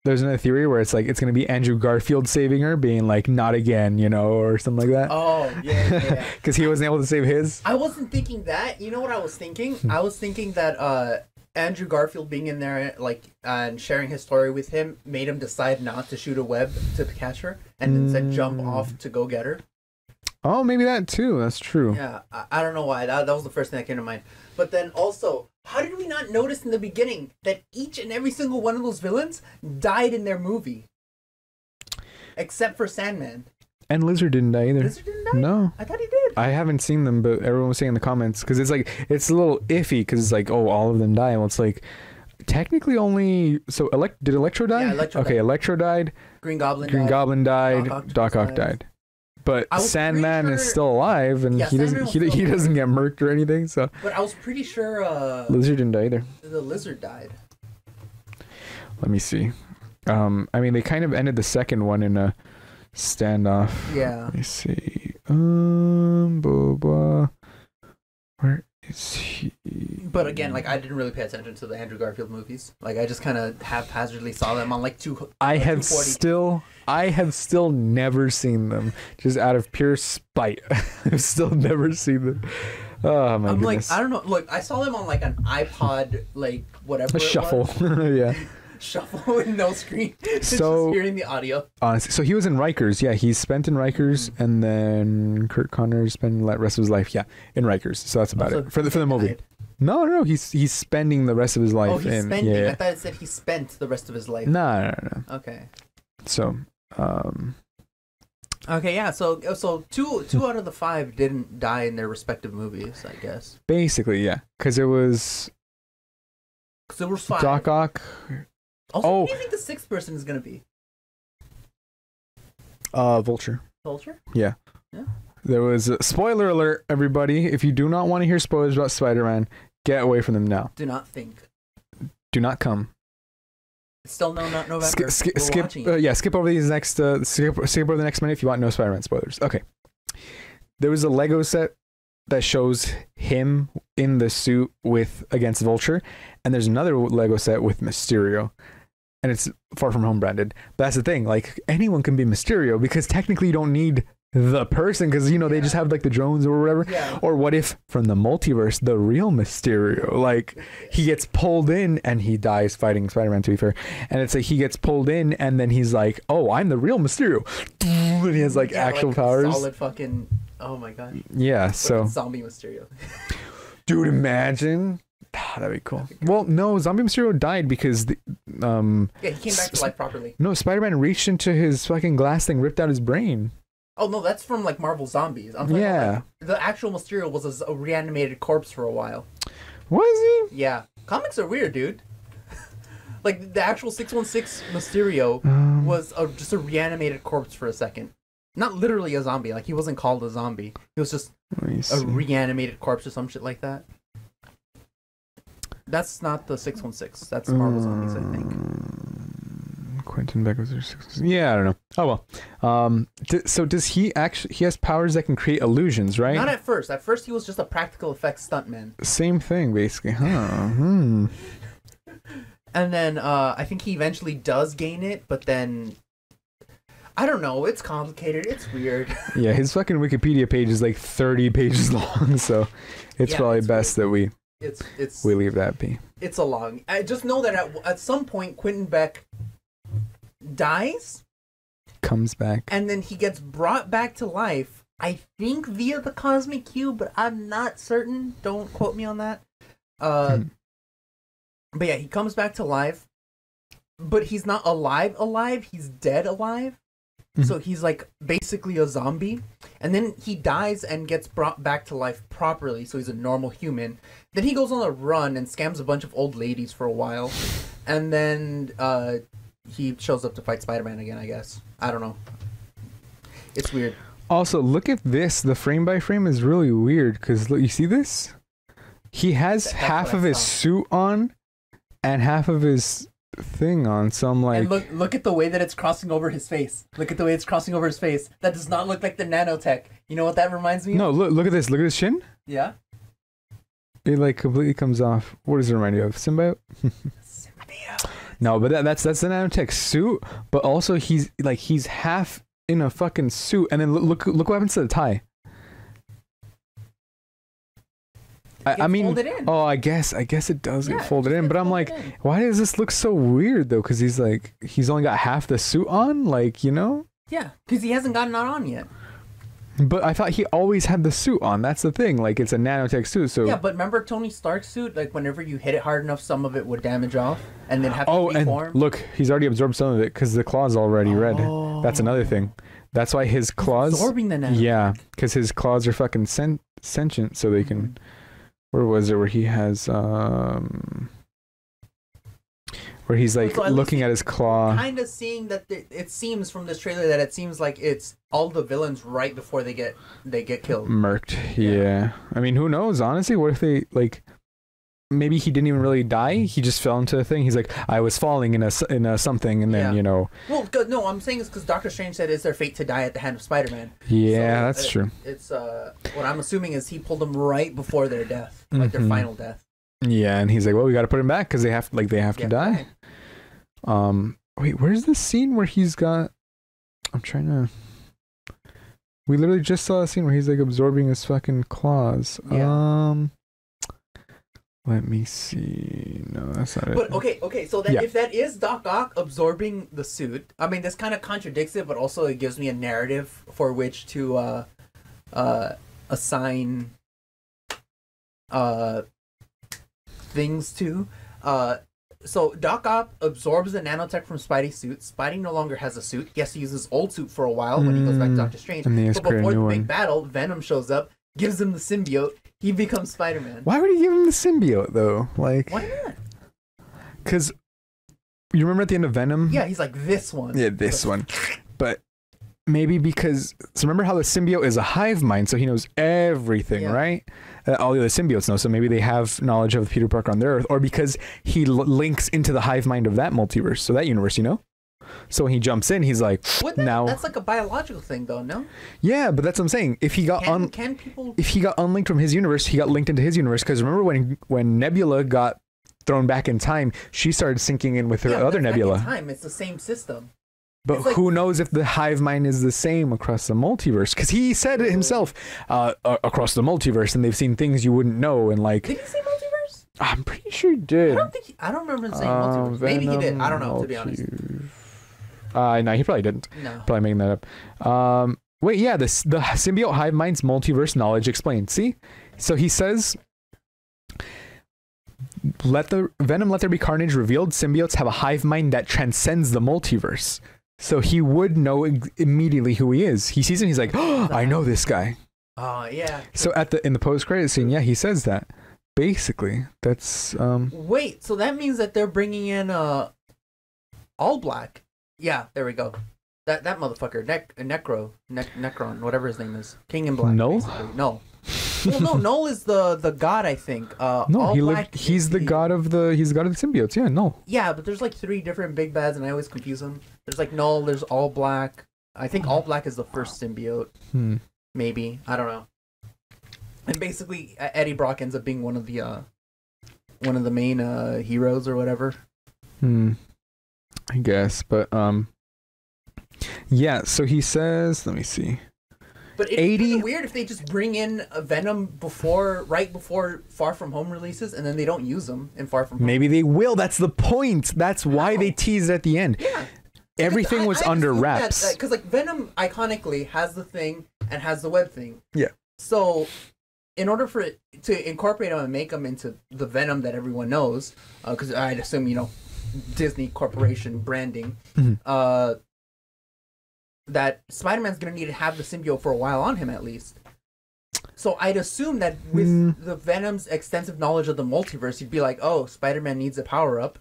B: there's another theory where it's like it's gonna be Andrew Garfield saving her, being like, not again, you know, or something like that.
A: Oh, yeah.
B: Because he wasn't able to save his.
A: I wasn't thinking that. You know what I was thinking? I was thinking that Andrew Garfield being in there, like, and sharing his story with him made him decide not to shoot a web to catch her and instead jump off to go get her.
B: Oh, maybe that too. That's true.
A: Yeah, I don't know why. That was the first thing that came to mind. But then also, how did we not notice in the beginning that each and every single one of those villains died in their movie? Except for Sandman.
B: And Lizard didn't die either.
A: Lizard didn't die?
B: No.
A: I thought he did.
B: I haven't seen them, but everyone was saying in the comments, because it's like, it's a little iffy, because it's like, oh, all of them die. Well, it's like, technically only, so did Electro die?
A: Yeah, Electro
B: died. Electro died.
A: Green Goblin
B: died. Doc Ock died. But Sandman is still alive, and he doesn't get murked or anything. So.
A: But I was pretty sure
B: Lizard didn't die either.
A: The Lizard died.
B: Let me see. I mean, they kind of ended the second one in a standoff.
A: Yeah.
B: Let me see. Boba. Where is he?
A: But again, like, I didn't really pay attention to the Andrew Garfield movies. Like, I just kind of haphazardly saw them on like
B: I have still never seen them, just out of pure spite. I've still never seen them. Oh my goodness.
A: Like, I don't know. Look, I saw them on like an iPod, like whatever.
B: A shuffle. Yeah.
A: Shuffle with no screen.
B: So
A: just hearing the audio.
B: Honestly, so he was in Rikers. Yeah, he's spent in Rikers, and then Kurt Connors spent the rest of his life. Yeah, in Rikers. So that's about it for the movie.
A: Died.
B: No. He's spending the rest of his life.
A: Oh, he's
B: in.
A: spending.
B: Yeah.
A: I thought it said he spent the rest of his life.
B: No.
A: Okay.
B: So,
A: Okay, yeah. So two out of the 5 didn't die in their respective movies, I guess.
B: basically, yeah, because it was
A: Because there was 5.
B: Doc Ock.
A: Also, who do you think the 6th person is gonna be?
B: Vulture.
A: Vulture?
B: Yeah.
A: Yeah.
B: There was a spoiler alert, everybody. If you do not want to hear spoilers about Spider-Man, get away from them now.
A: Do not think.
B: Do not come.
A: It's still not November.
B: Skip
A: Skip
B: over these next skip over the next minute if you want no Spider-Man spoilers. Okay. There was a Lego set that shows him in the suit against Vulture, and there's another Lego set with Mysterio. And it's Far From Home branded. But that's the thing, like, anyone can be Mysterio, because technically you don't need the person, because, you know, they just have like the drones or whatever.
A: Yeah.
B: Or what if from the multiverse, the real Mysterio, like, he gets pulled in and he dies fighting Spider-Man, to be fair, and it's like he gets pulled in and then he's like, oh, I'm the real Mysterio, and he has like actual powers.
A: Solid fucking. Oh my god.
B: Yeah. So
A: zombie Mysterio.
B: Dude, imagine. That'd be cool. Well, no, Zombie Mysterio died because
A: yeah, he came back to life properly.
B: No, Spider-Man reached into his fucking glass thing, ripped out his brain.
A: Oh no, that's from like Marvel Zombies. I'm talking about, like, the actual Mysterio was a reanimated corpse for a while.
B: Was he?
A: Yeah, comics are weird, dude. Like the actual 616 Mysterio was just a reanimated corpse for a second. Not literally a zombie. Like, he wasn't called a zombie. He was just a reanimated corpse or some shit like that. That's not the 616. That's Marvel Zombies, I think.
B: Quentin Beck was 616. Yeah, I don't know. Oh well. So does he actually? He has powers that can create illusions, right?
A: Not at first. At first, he was just a practical effects stuntman.
B: Same thing, basically, huh?
A: And then I think he eventually does gain it, but then I don't know. It's complicated. It's weird.
B: Yeah, his fucking Wikipedia page is like 30 pages long, so it's probably best that we leave that be.
A: It's a long. I just know that at some point Quentin Beck dies,
B: comes back,
A: and then he gets brought back to life. I think via the Cosmic Cube, but I'm not certain. Don't quote me on that. But yeah, he comes back to life, but he's not alive. He's dead alive. So he's like basically a zombie, and then he dies and gets brought back to life properly, so he's a normal human. Then he goes on a run and scams a bunch of old ladies for a while, and then he shows up to fight Spider-Man again, I guess. I don't know. It's weird.
B: Also, look at this. The frame by frame is really weird, because you see this? He has half of his suit on and half of his thing on, so I'm like,
A: and look at the way that it's crossing over his face. Look at the way it's crossing over his face. That does not look like the nanotech. You know what that reminds me of?
B: No, look at this. Look at his chin.
A: Yeah.
B: It like completely comes off. What does it remind you of? Symbiote?
A: Symbiote.
B: No, but that's the nanotech suit. But also he's half in a fucking suit, and then look what happens to the tie. I mean,
A: folded in.
B: oh, I guess it does get
A: Yeah,
B: folded in, but I'm like,
A: in.
B: why does this look so weird though? Because he's only got half the suit on, like, you know?
A: Yeah, because he hasn't gotten it on yet.
B: But I thought he always had the suit on. That's the thing. Like, it's a nanotech suit, so
A: Yeah, but remember Tony Stark's suit? Like, whenever you hit it hard enough, some of it would damage off, and then have to reform.
B: And look, he's already absorbed some of it because the claw's already red. That's another thing. That's why his claws.
A: Absorbing the nanotech.
B: Yeah, because his claws are fucking sentient, so they can. Where was it? Where he has where he's like
A: So
B: looking at his claw.
A: Kind of seeing that it seems from this trailer that it seems like it's all the villains right before they get killed.
B: Murked. Yeah. I mean, who knows? Honestly, what if they like? Maybe he didn't even really die. He just fell into a thing. He's like, I was falling in a something, and then
A: Well, no, I'm saying it's because Doctor Strange said it's their fate to die at the hand of Spider-Man.
B: Yeah, so that's true.
A: It's what I'm assuming is he pulled them right before their death, like their final death.
B: Yeah, and he's like, well, we got to put him back because they have to die. Wait, where's the scene where he's got? I'm trying to. We literally just saw a scene where he's like absorbing his fucking claws.
A: Yeah.
B: Let me see. No, that's not it.
A: But okay. So that if that is Doc Ock absorbing the suit, I mean, this kind of contradicts it, but also it gives me a narrative for which to assign things to. So Doc Ock absorbs the nanotech from Spidey's suit. Spidey no longer has a suit. He has to use his old suit for a while when he goes back to Doctor Strange.
B: And
A: But before the big battle, Venom shows up, gives him the symbiote. He becomes Spider-Man.
B: Why would he give him the symbiote though? Like,
A: why not?
B: Because you remember at the end of Venom?
A: Yeah, he's like this one.
B: Yeah, this one. But maybe because remember how the symbiote is a hive mind, so he knows everything, right? All the other symbiotes know, so maybe they have knowledge of Peter Parker on their Earth, or because he links into the hive mind of that multiverse, so that universe, you know. So when he jumps in, he's like,
A: that's like a biological thing, though, no?
B: Yeah, but that's what I'm saying. If he got if he got unlinked from his universe, he got linked into his universe. Because remember when Nebula got thrown back in time, she started syncing in with her other Nebula.
A: Back in time, it's the same system.
B: But who knows if the hive mind is the same across the multiverse? Because he said it himself, across the multiverse, and they've seen things you wouldn't know. And like,
A: did he say multiverse?
B: I'm pretty sure he did.
A: I don't remember him saying multiverse. Maybe he did. I don't know, to be honest.
B: No, he probably didn't.
A: No.
B: Probably making that up. Wait, yeah, the symbiote hive mind's multiverse knowledge explained. See? So he says, let there be carnage revealed. Symbiotes have a hive mind that transcends the multiverse. So he would know immediately who he is. He sees him, he's like, oh, I know this guy.
A: Yeah.
B: So in the post-credit scene, yeah, he says that. Basically, that's...
A: Wait, so that means that they're bringing in All Black. Yeah, there we go. That motherfucker, Necron, whatever his name is, King in Black.
B: No,
A: no. Well, no, Null is the god, I think.
B: No, he's the god of the symbiotes. Yeah, no.
A: Yeah, but there's like 3 different big bads, and I always confuse them. There's like Null. There's All Black. I think All Black is the first symbiote. Maybe, I don't know. And basically, Eddie Brock ends up being one of the main heroes or whatever.
B: I guess, but yeah. So he says, let me see.
A: But it'd be weird if they just bring in a Venom right before Far From Home releases, and then they don't use them in Far From Home.
B: Maybe they will. That's the point. That's why they teased at the end. Yeah. Everything was under wraps.
A: Because like Venom iconically has the thing and has the web thing.
B: Yeah.
A: So, in order for it to incorporate them and make them into the Venom that everyone knows, because I'd assume Disney Corporation branding. That Spider-Man's going to need to have the symbiote for a while on him at least. So I'd assume that with the Venom's extensive knowledge of the multiverse, he'd be like, oh, Spider-Man needs a power-up.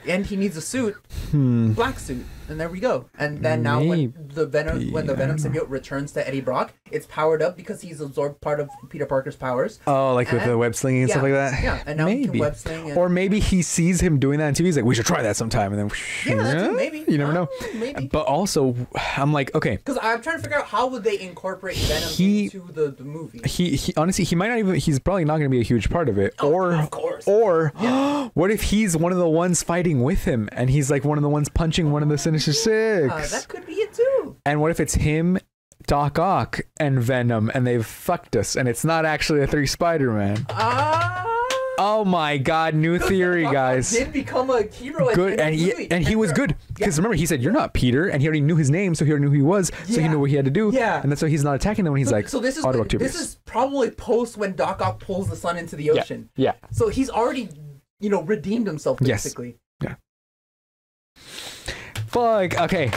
A: And he needs a suit, black suit, and there we go. And then now when the Venom symbiote returns to Eddie Brock, it's powered up because he's absorbed part of Peter Parker's powers.
B: Oh, like with the web slinging and stuff like that.
A: Yeah, and now he can web sling.
B: Or maybe he sees him doing that on TV. He's like, we should try that sometime, and then
A: maybe
B: you never know.
A: Maybe.
B: But also, I'm like, okay,
A: because I'm trying to figure out how would they incorporate Venom into the movie.
B: He honestly, he might not even. He's probably not going to be a huge part of it.
A: Of course.
B: Or what if he's one of the ones fighting with him and he's like one of the ones punching one of the Sinister Six?
A: That could be it too.
B: And what if it's him, Doc Ock, and Venom, and they've fucked us, and it's not actually a 3 Spider-Man? Oh my God! New theory, guys.
A: Did become a hero.
B: Good, and he was good because remember he said you're not Peter, and he already knew his name, so he already knew who he was, so he knew what he had to do.
A: Yeah,
B: and that's why he's not attacking them when he's like.
A: So this is probably post when Doc Ock pulls the sun into the ocean.
B: Yeah.
A: So he's already, redeemed himself basically.
B: Yes. Yeah. Fuck. Okay.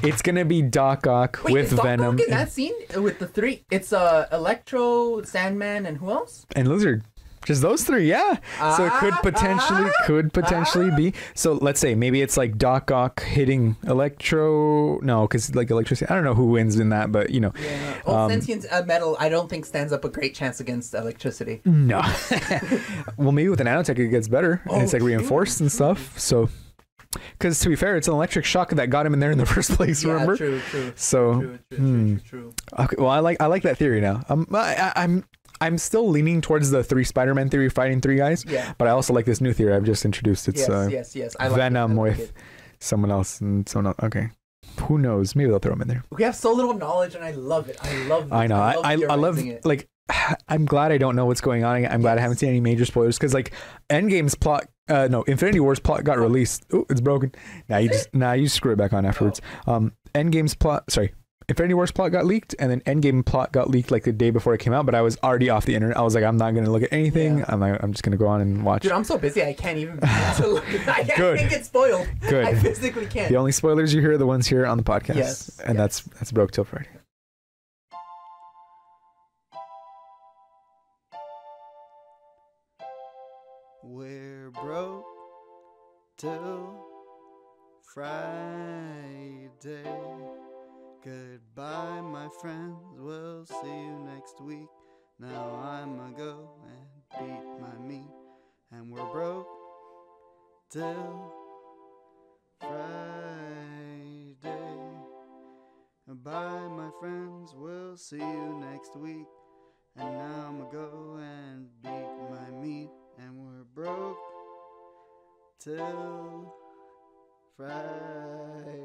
B: It's gonna be Doc Ock with Venom.
A: Doc Ock in that scene with the 3. It's Electro, Sandman, and who else?
B: And Lizard. Just those 3, yeah. So it could potentially be. So let's say maybe it's like Doc Ock hitting Electro. No, because like electricity. I don't know who wins in that, but Yeah.
A: Sentient metal, I don't think stands up a great chance against electricity.
B: No. Well, maybe with the nanotech it gets better, and it's like reinforced and stuff. So. Because to be fair, it's an electric shock that got him in there in the first place. Remember?
A: True.
B: So
A: True.
B: Okay, well, I like that theory now. I'm still leaning towards the 3 Spider-Man theory, fighting 3 guys. Yeah. But I also like this new theory I've just introduced. It's
A: yes. I like
B: Venom with someone else and someone else. Okay. Who knows? Maybe they'll throw him in there.
A: We have so little knowledge, and I love it.
B: I know. I love it. Like. I'm glad I don't know what's going on. I'm glad I haven't seen any major spoilers because like Endgame's plot, Infinity War's plot got released. Oh, it's broken. Now you screw it back on afterwards. Endgame's plot, Infinity War's plot got leaked, and then Endgame plot got leaked like the day before it came out. But I was already off the internet. I was like, I'm not gonna look at anything. I'm just gonna go on and watch.
A: Dude, I'm so busy I can't even begin to look. I can't get spoiled.
B: Good.
A: I physically can't.
B: The only spoilers you hear are the ones here on the podcast.
A: Yes.
B: And that's broke till Friday.
G: We're broke till Friday. Goodbye, my friends. We'll see you next week. Now I'ma go and beat my meat. And we're broke till Friday. Goodbye, my friends. We'll see you next week. And now I'ma go and beat my meat. And we're broke till Friday.